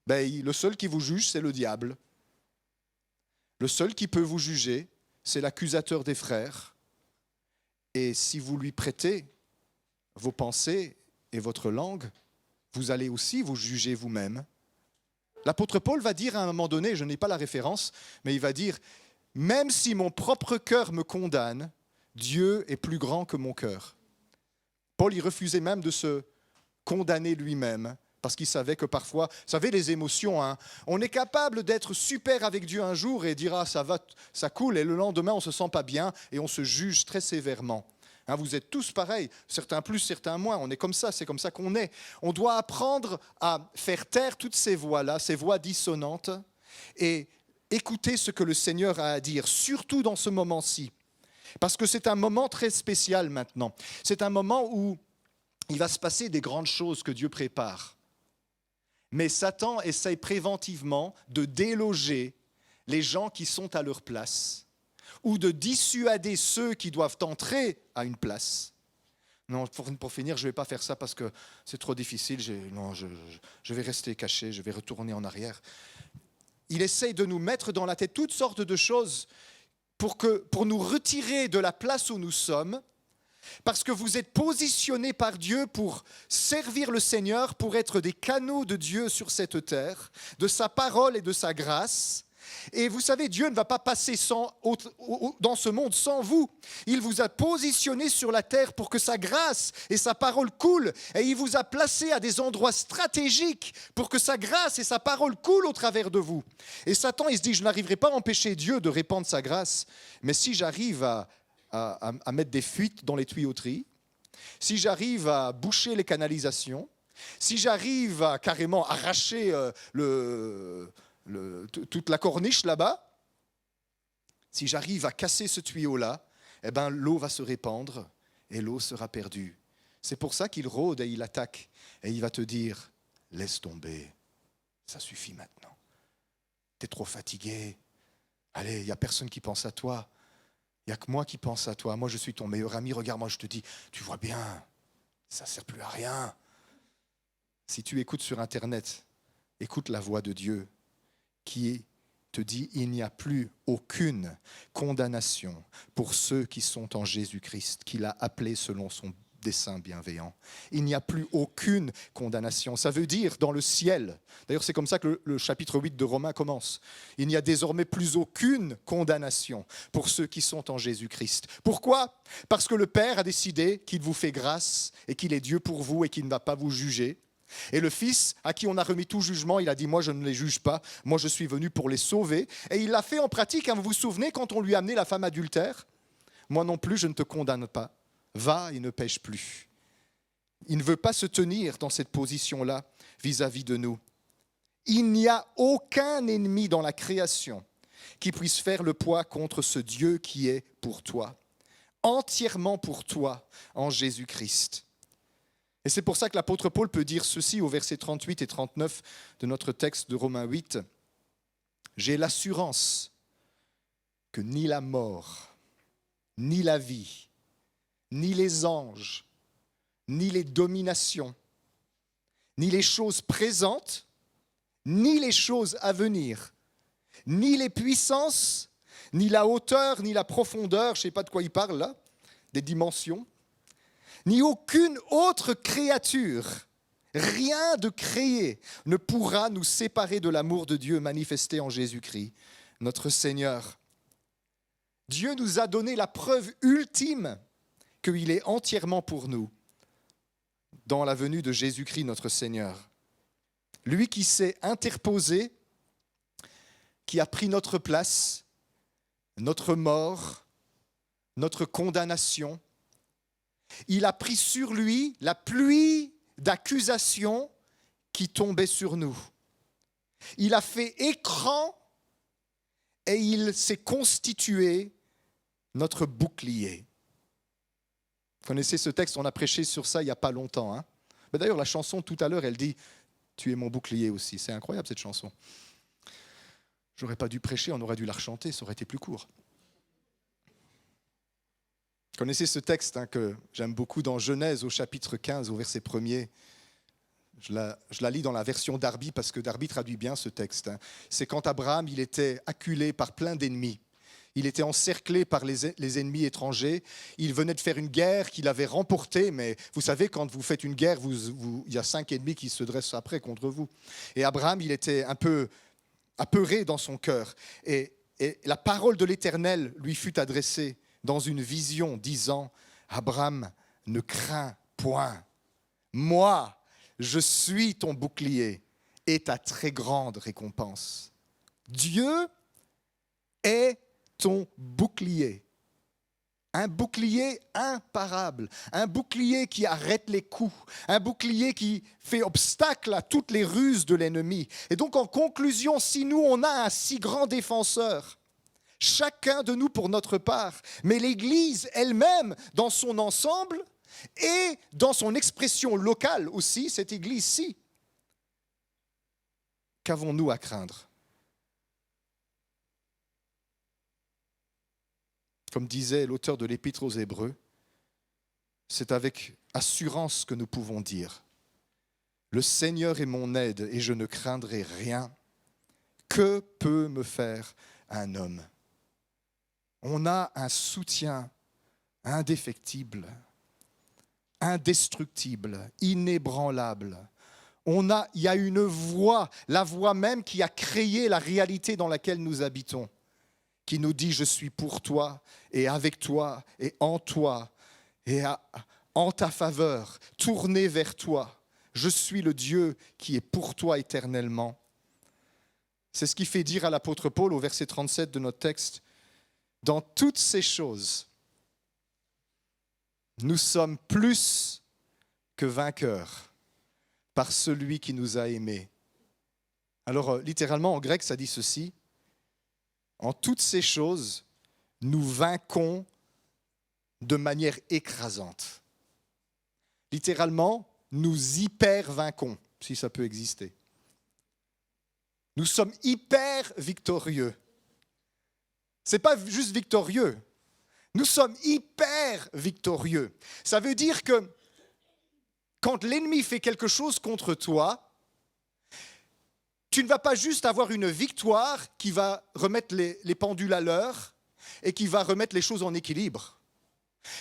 le seul qui vous juge, c'est le diable. Le seul qui peut vous juger, c'est l'accusateur des frères. Et si vous lui prêtez vos pensées et votre langue, vous allez aussi vous juger vous-même. L'apôtre Paul va dire à un moment donné, je n'ai pas la référence, mais il va dire, même si mon propre cœur me condamne, Dieu est plus grand que mon cœur. Paul, il refusait même de se condamner lui-même Parce qu'il savait que parfois, vous savez, les émotions, hein, on est capable d'être super avec Dieu un jour et dire « Ah, ça va, ça coule », et le lendemain, on ne se sent pas bien et on se juge très sévèrement. Hein, vous êtes tous pareils, certains plus, certains moins, on est comme ça, c'est comme ça qu'on est. On doit apprendre à faire taire toutes ces voix-là, ces voix dissonantes, et écouter ce que le Seigneur a à dire, surtout dans ce moment-ci. Parce que c'est un moment très spécial maintenant. C'est un moment où il va se passer des grandes choses que Dieu prépare. Mais Satan essaye préventivement de déloger les gens qui sont à leur place ou de dissuader ceux qui doivent entrer à une place. Non, pour finir, je ne vais pas faire ça parce que c'est trop difficile. Je vais rester caché, je vais retourner en arrière. Il essaye de nous mettre dans la tête toutes sortes de choses pour nous retirer de la place où nous sommes. Parce que vous êtes positionnés par Dieu pour servir le Seigneur, pour être des canaux de Dieu sur cette terre, de sa parole et de sa grâce. Et vous savez, Dieu ne va pas passer dans ce monde sans vous. Il vous a positionné sur la terre pour que sa grâce et sa parole coulent. Et il vous a placé à des endroits stratégiques pour que sa grâce et sa parole coulent au travers de vous. Et Satan, il se dit, je n'arriverai pas à empêcher Dieu de répandre sa grâce. Mais si j'arrive à mettre des fuites dans les tuyauteries, si j'arrive à boucher les canalisations, si j'arrive à carrément arracher toute la corniche là-bas, si j'arrive à casser ce tuyau-là, eh ben, l'eau va se répandre et l'eau sera perdue. C'est pour ça qu'il rôde et il attaque. Et il va te dire, laisse tomber, ça suffit maintenant. Tu es trop fatigué. Allez, il n'y a personne qui pense à toi. Il n'y a que moi qui pense à toi. Moi, je suis ton meilleur ami. Regarde-moi, je te dis, tu vois bien, ça ne sert plus à rien. Si tu écoutes sur Internet, écoute la voix de Dieu qui te dit, il n'y a plus aucune condamnation pour ceux qui sont en Jésus-Christ, qu'il a appelé selon son dessein bienveillant. Il n'y a plus aucune condamnation. Ça veut dire dans le ciel, d'ailleurs c'est comme ça que le chapitre 8 de Romains commence, il n'y a désormais plus aucune condamnation pour ceux qui sont en Jésus-Christ. Pourquoi ? Parce que le Père a décidé qu'il vous fait grâce et qu'il est Dieu pour vous et qu'il ne va pas vous juger. Et le Fils, à qui on a remis tout jugement, il a dit, moi je ne les juge pas, moi je suis venu pour les sauver. Et il l'a fait en pratique, hein, vous vous souvenez quand on lui a amené la femme adultère ? Moi non plus, je ne te condamne pas. Va et ne pêche plus. Il ne veut pas se tenir dans cette position-là vis-à-vis de nous. Il n'y a aucun ennemi dans la création qui puisse faire le poids contre ce Dieu qui est pour toi, entièrement pour toi en Jésus-Christ. Et c'est pour ça que l'apôtre Paul peut dire ceci au verset 38 et 39 de notre texte de Romains 8. J'ai l'assurance que ni la mort, ni la vie, ni les anges, ni les dominations, ni les choses présentes, ni les choses à venir, ni les puissances, ni la hauteur, ni la profondeur, je ne sais pas de quoi il parle là, des dimensions, ni aucune autre créature, rien de créé ne pourra nous séparer de l'amour de Dieu manifesté en Jésus-Christ, notre Seigneur. Dieu nous a donné la preuve ultime qu'il est entièrement pour nous dans la venue de Jésus-Christ, notre Seigneur. Lui qui s'est interposé, qui a pris notre place, notre mort, notre condamnation. Il a pris sur lui la pluie d'accusation qui tombait sur nous. Il a fait écran et il s'est constitué notre bouclier. Vous connaissez ce texte, on a prêché sur ça il n'y a pas longtemps. Hein. Mais d'ailleurs, la chanson tout à l'heure, elle dit « Tu es mon bouclier aussi ». C'est incroyable cette chanson. J'aurais pas dû prêcher, on aurait dû la rechanter, ça aurait été plus court. Vous connaissez ce texte que j'aime beaucoup dans Genèse au chapitre 15, au verset 1er. Je la lis dans la version Darby parce que Darby traduit bien ce texte. C'est quand Abraham il était acculé par plein d'ennemis. Il était encerclé par les ennemis étrangers. Il venait de faire une guerre qu'il avait remportée. Mais vous savez, quand vous faites une guerre, il y a 5 ennemis qui se dressent après contre vous. Et Abraham, il était un peu apeuré dans son cœur. Et la parole de l'Éternel lui fut adressée dans une vision disant « Abraham, ne crains point. Moi, je suis ton bouclier et ta très grande récompense. Dieu est ton bouclier. Un bouclier imparable, un bouclier qui arrête les coups, un bouclier qui fait obstacle à toutes les ruses de l'ennemi. Et donc en conclusion, si nous on a un si grand défenseur, chacun de nous pour notre part, mais l'Église elle-même dans son ensemble et dans son expression locale aussi, cette Église-ci, qu'avons-nous à craindre ? Comme disait l'auteur de l'Épître aux Hébreux, c'est avec assurance que nous pouvons dire « Le Seigneur est mon aide et je ne craindrai rien. Que peut me faire un homme ?» On a un soutien indéfectible, indestructible, inébranlable. Il y a une voix, la voix même qui a créé la réalité dans laquelle nous habitons, qui nous dit « Je suis pour toi et avec toi et en toi et en ta faveur, tourné vers toi. Je suis le Dieu qui est pour toi éternellement. » C'est ce qui fait dire à l'apôtre Paul au verset 37 de notre texte « Dans toutes ces choses, nous sommes plus que vainqueurs par celui qui nous a aimés. » Alors, littéralement, en grec, ça dit ceci. En toutes ces choses, nous vainquons de manière écrasante. Littéralement, nous hyper vainquons, si ça peut exister. Nous sommes hyper victorieux. Ce n'est pas juste victorieux. Nous sommes hyper victorieux. Ça veut dire que quand l'ennemi fait quelque chose contre toi, tu ne vas pas juste avoir une victoire qui va remettre les pendules à l'heure et qui va remettre les choses en équilibre.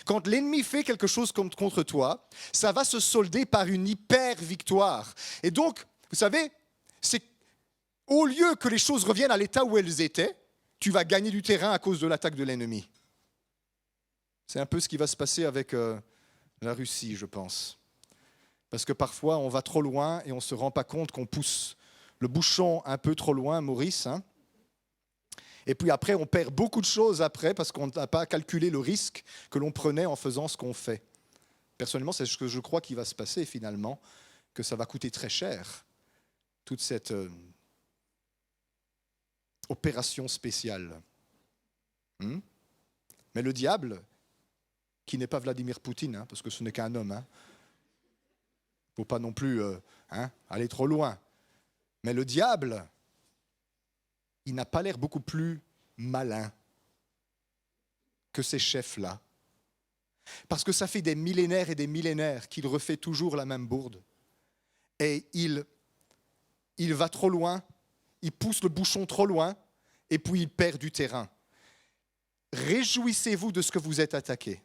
Quand l'ennemi fait quelque chose contre toi, ça va se solder par une hyper victoire. Et donc, vous savez, c'est au lieu que les choses reviennent à l'état où elles étaient, tu vas gagner du terrain à cause de l'attaque de l'ennemi. C'est un peu ce qui va se passer avec la Russie, je pense. Parce que parfois, on va trop loin et on ne se rend pas compte qu'on pousse le bouchon un peu trop loin, Maurice. Hein. Et puis après, on perd beaucoup de choses après parce qu'on n'a pas calculé le risque que l'on prenait en faisant ce qu'on fait. Personnellement, c'est ce que je crois qui va se passer finalement, que ça va coûter très cher, toute cette opération spéciale. Mais le diable, qui n'est pas Vladimir Poutine, hein, parce que ce n'est qu'un homme, il ne faut pas non plus aller trop loin. Mais le diable, il n'a pas l'air beaucoup plus malin que ces chefs-là. Parce que ça fait des millénaires et des millénaires qu'il refait toujours la même bourde. Et il va trop loin, il pousse le bouchon trop loin, et puis il perd du terrain. Réjouissez-vous de ce que vous êtes attaqué.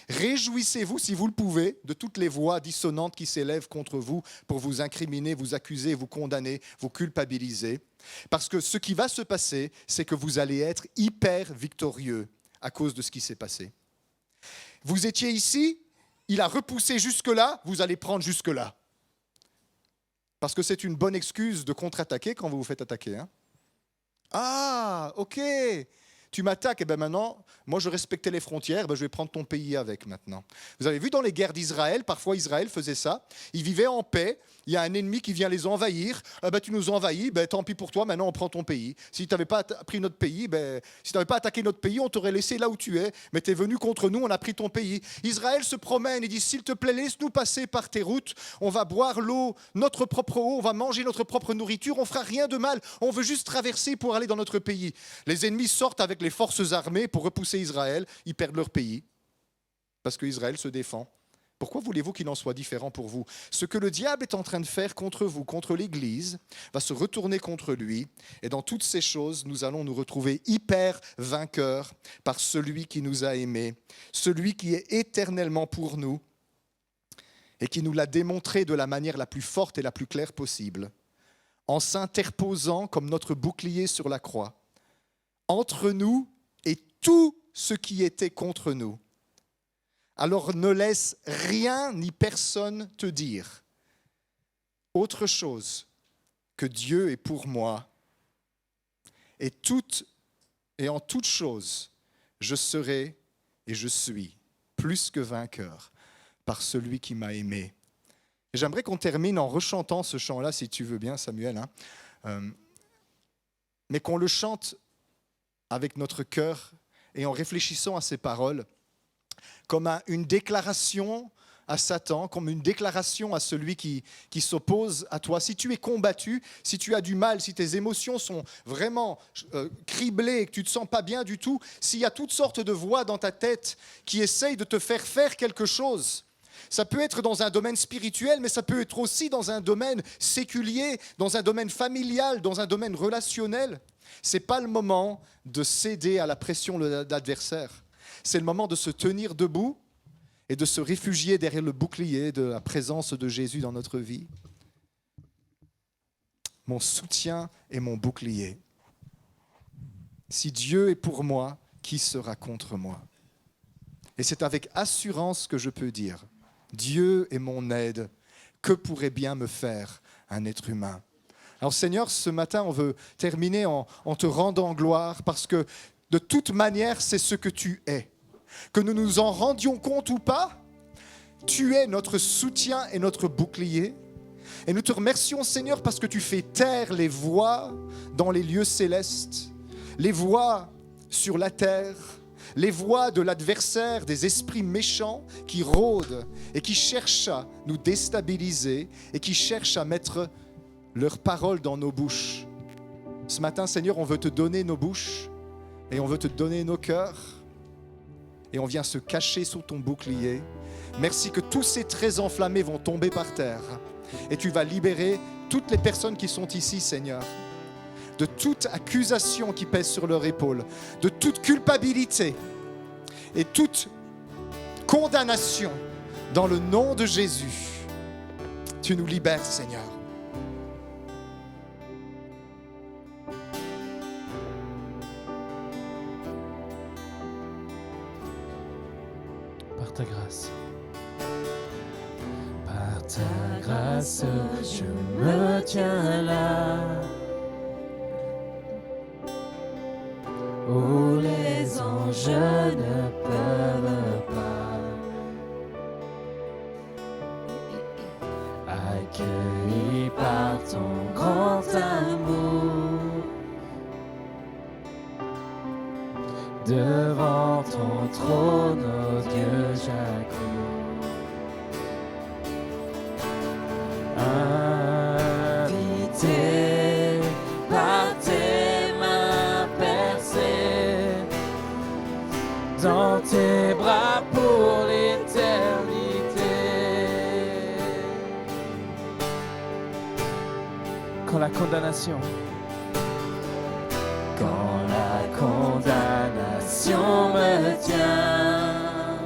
Réjouissez-vous, si vous le pouvez, de toutes les voix dissonantes qui s'élèvent contre vous pour vous incriminer, vous accuser, vous condamner, vous culpabiliser. Parce que ce qui va se passer, c'est que vous allez être hyper victorieux à cause de ce qui s'est passé. Vous étiez ici, il a repoussé jusque-là, vous allez prendre jusque-là. Parce que c'est une bonne excuse de contre-attaquer quand vous vous faites attaquer. Hein. Ah, ok. Tu m'attaques, et bien maintenant, moi je respectais les frontières, je vais prendre ton pays avec maintenant. Vous avez vu dans les guerres d'Israël, parfois Israël faisait ça, ils vivaient en paix, il y a un ennemi qui vient les envahir, tu nous envahis, tant pis pour toi, maintenant on prend ton pays. Si tu n'avais pas pris notre pays, si tu n'avais pas attaqué notre pays, on t'aurait laissé là où tu es, mais tu es venu contre nous, on a pris ton pays. Israël se promène et dit, s'il te plaît, laisse-nous passer par tes routes, on va boire l'eau, notre propre eau, on va manger notre propre nourriture, on ne fera rien de mal, on veut juste traverser pour aller dans notre pays. Les ennemis sortent avec les forces armées pour repousser Israël, ils perdent leur pays, parce qu'Israël se défend. Pourquoi voulez-vous qu'il en soit différent pour vous ? Ce que le diable est en train de faire contre vous, contre l'Église, va se retourner contre lui. Et dans toutes ces choses, nous allons nous retrouver hyper vainqueurs par celui qui nous a aimés, celui qui est éternellement pour nous et qui nous l'a démontré de la manière la plus forte et la plus claire possible, en s'interposant comme notre bouclier sur la croix, entre nous et tout ce qui était contre nous. Alors ne laisse rien ni personne te dire autre chose que Dieu est pour moi, et en toute chose, je serai et je suis plus que vainqueur par celui qui m'a aimé. Et j'aimerais qu'on termine en rechantant ce chant-là, si tu veux bien, Samuel, mais qu'on le chante avec notre cœur et en réfléchissant à ces paroles comme une déclaration à Satan, comme une déclaration à celui qui s'oppose à toi. Si tu es combattu, si tu as du mal, si tes émotions sont vraiment criblées et que tu ne te sens pas bien du tout, s'il y a toutes sortes de voix dans ta tête qui essayent de te faire faire quelque chose, ça peut être dans un domaine spirituel, mais ça peut être aussi dans un domaine séculier, dans un domaine familial, dans un domaine relationnel. Ce n'est pas le moment de céder à la pression de l'adversaire. C'est le moment de se tenir debout et de se réfugier derrière le bouclier de la présence de Jésus dans notre vie. Mon soutien et mon bouclier. Si Dieu est pour moi, qui sera contre moi? Et c'est avec assurance que je peux dire, Dieu est mon aide, que pourrait bien me faire un être humain? Alors Seigneur, ce matin, on veut terminer en te rendant gloire, parce que de toute manière, c'est ce que tu es. Que nous nous en rendions compte ou pas, tu es notre soutien et notre bouclier. Et nous te remercions, Seigneur, parce que tu fais taire les voix dans les lieux célestes, les voix sur la terre, les voix de l'adversaire, des esprits méchants qui rôdent et qui cherchent à nous déstabiliser et qui cherchent à mettre leurs paroles dans nos bouches. Ce matin, Seigneur, on veut te donner nos bouches et on veut te donner nos cœurs. Et on vient se cacher sous ton bouclier. Merci que tous ces traits enflammés vont tomber par terre. Et tu vas libérer toutes les personnes qui sont ici, Seigneur, de toute accusation qui pèse sur leur épaule, de toute culpabilité et toute condamnation dans le nom de Jésus. Tu nous libères, Seigneur. Par ta grâce. Par ta grâce, je me tiens là, où les anges ne peuvent pas. Accueilli par ton grand amour, devant ton trône, oh Dieu, j'accours. Invité par tes mains percées, dans tes bras pour l'éternité. Quand la condamnation me tient,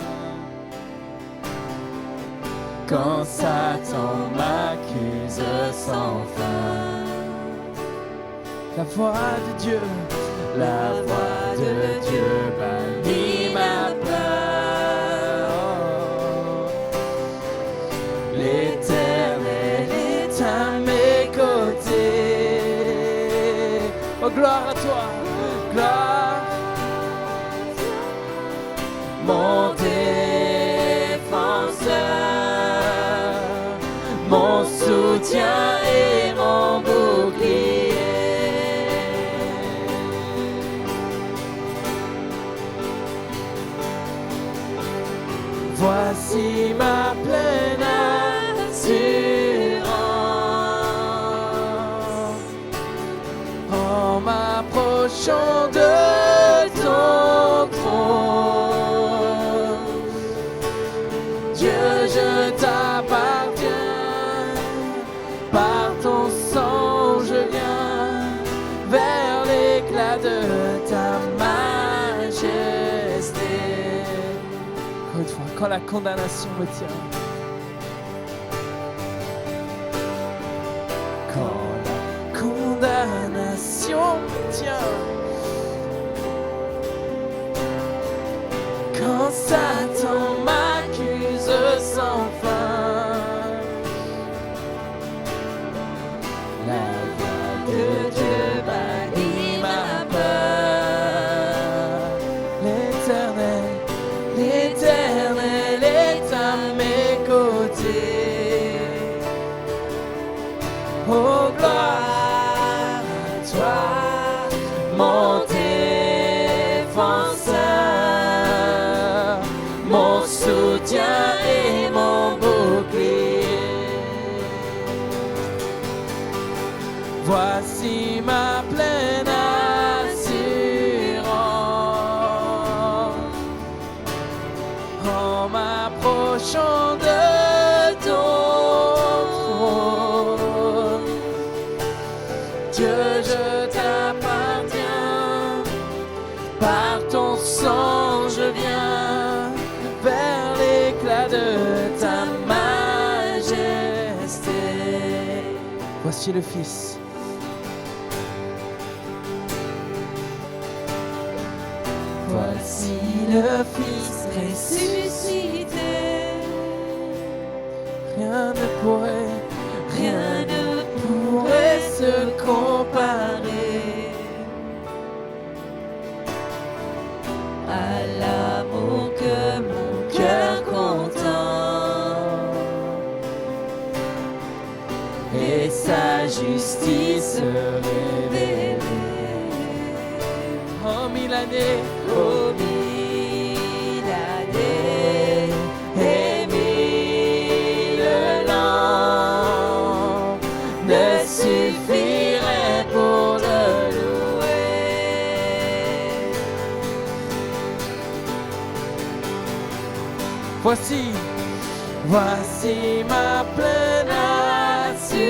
quand Satan m'accuse sans fin, la voix de Dieu bannit ma peur. L'Éternel est à mes côtés. Oh, gloire à toi, gloire. Mon défenseur, mon soutien et mon bouclier. Voici ma pleine assurance en m'approchant de ton trône. Dieu, je t'appartiens, par ton sang je viens vers l'éclat de ta majesté. Encore une fois, quand la condamnation me tient, quand la condamnation me tient, quand Satan m'accuse sans fin, voix de Dieu bannit ma peur. L'Éternel, l'Éternel est à mes côtés. Oh, gloire à toi, mon défenseur, mon soutien et mon bouclier. Voici ma pleine assurance en m'approchant de ton trône. Dieu, je t'appartiens, par ton sang je viens vers l'éclat de ta majesté. Voici le Fils. Voici le Fils ressuscité. Rien ne pourrait se comparer à l'amour que mon cœur contient et sa justice révélée. Oh, mille années, oh, mille années et mille ans ne suffiraient pour le louer. Voici ma pleine assurance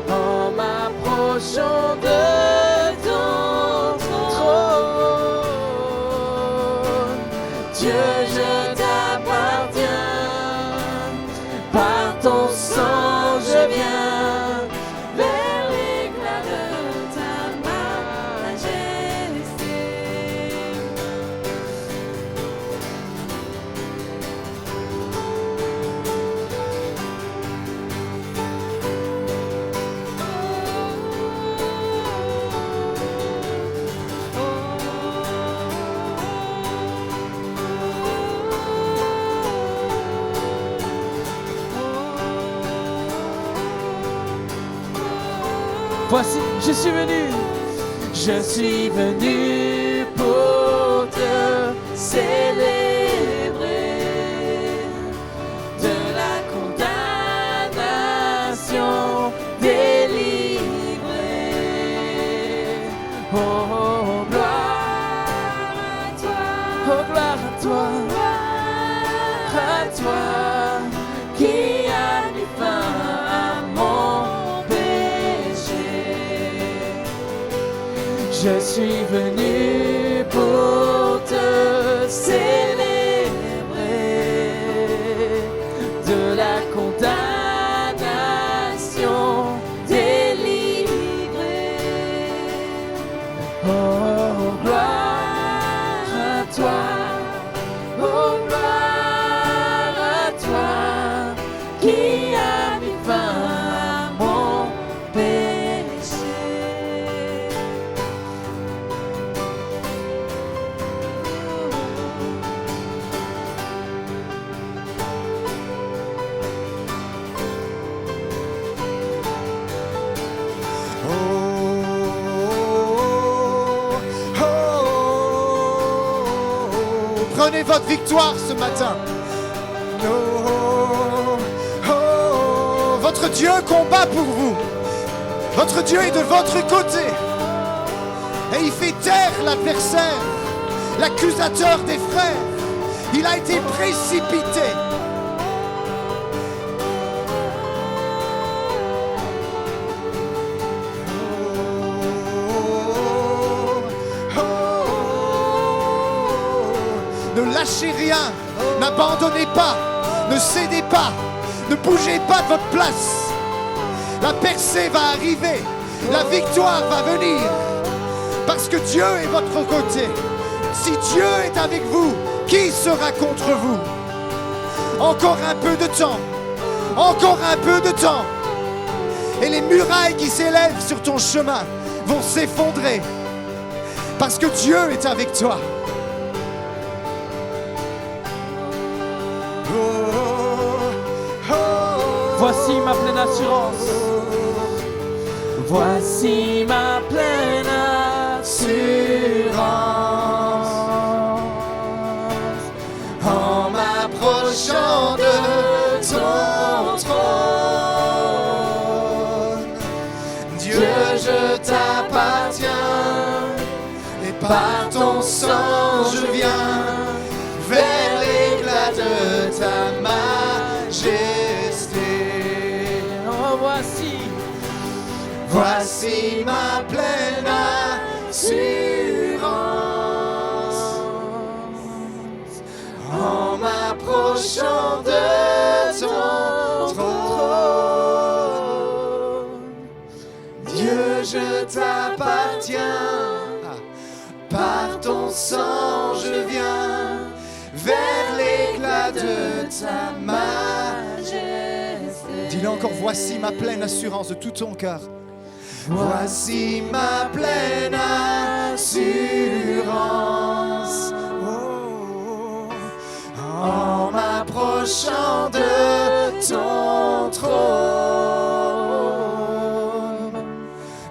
en m'approchant de ton trône. Dieu, je t'appartiens, par ton sang je viens vers l'éclat de ta majesté. Voici, je suis venu pour te célébrer de la condamnation délivrée. Oh, gloire à toi, oh, gloire à toi, gloire à toi, qui a mis fin à mon péché. Je suis venu pour te célébrer de la condamnation délivrée. Oh, gloire à toi, oh, gloire à toi, qui a mis fin à mon péché. Prenez votre victoire ce matin. Votre Dieu combat pour vous. Votre Dieu est de votre côté. Et il fait taire l'adversaire, l'accusateur des frères. Il a été précipité. Ne lâchez rien, n'abandonnez pas, ne cédez pas, ne bougez pas de votre place. La percée va arriver, la victoire va venir, parce que Dieu est votre côté. Si Dieu est avec vous, qui sera contre vous? Encore un peu de temps, Encore un peu de temps. Et les murailles qui s'élèvent sur ton chemin vont s'effondrer. Parce que Dieu est avec toi. Voici ma pleine assurance. Voici ma pleine assurance. En m'approchant de ton trône, Dieu, je t'appartiens, et par ton sang je viens vers l'éclat de ta majesté. Oh, Voici ma pleine assurance. En m'approchant de ton trône, Dieu, je t'appartiens. Par ton sang, je viens vers l'éclat de ta majesté. Dis-le encore, voici ma pleine assurance de tout ton cœur. Voici ma pleine assurance. Oh, en m'approchant de ton trône,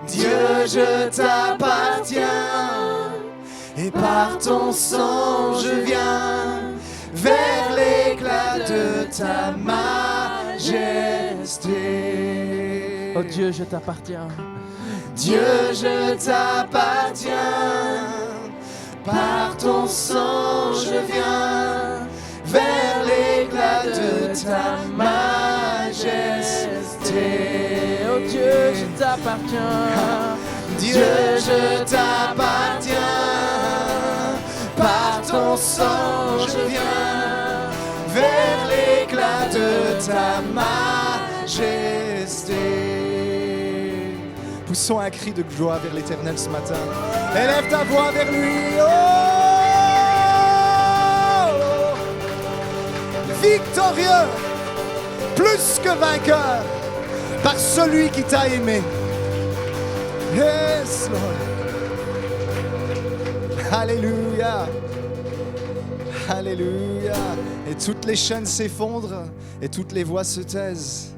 Dieu, je t'appartiens, et par ton sang je viens vers l'éclat de ta majesté. oh Dieu, je t'appartiens. Dieu, je t'appartiens, par ton sang je viens vers l'éclat de ta majesté. Oh Dieu, je t'appartiens. Dieu, je t'appartiens, par ton sang je viens vers l'éclat de ta majesté. Poussons un cri de gloire vers l'Éternel ce matin. Élève ta voix vers lui. Oh! Victorieux, plus que vainqueur, par celui qui t'a aimé. Yes, Lord. Alléluia. Alléluia. Et toutes les chaînes s'effondrent et toutes les voix se taisent.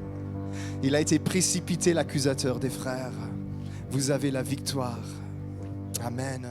Il a été précipité, l'accusateur des frères. Vous avez la victoire. Amen.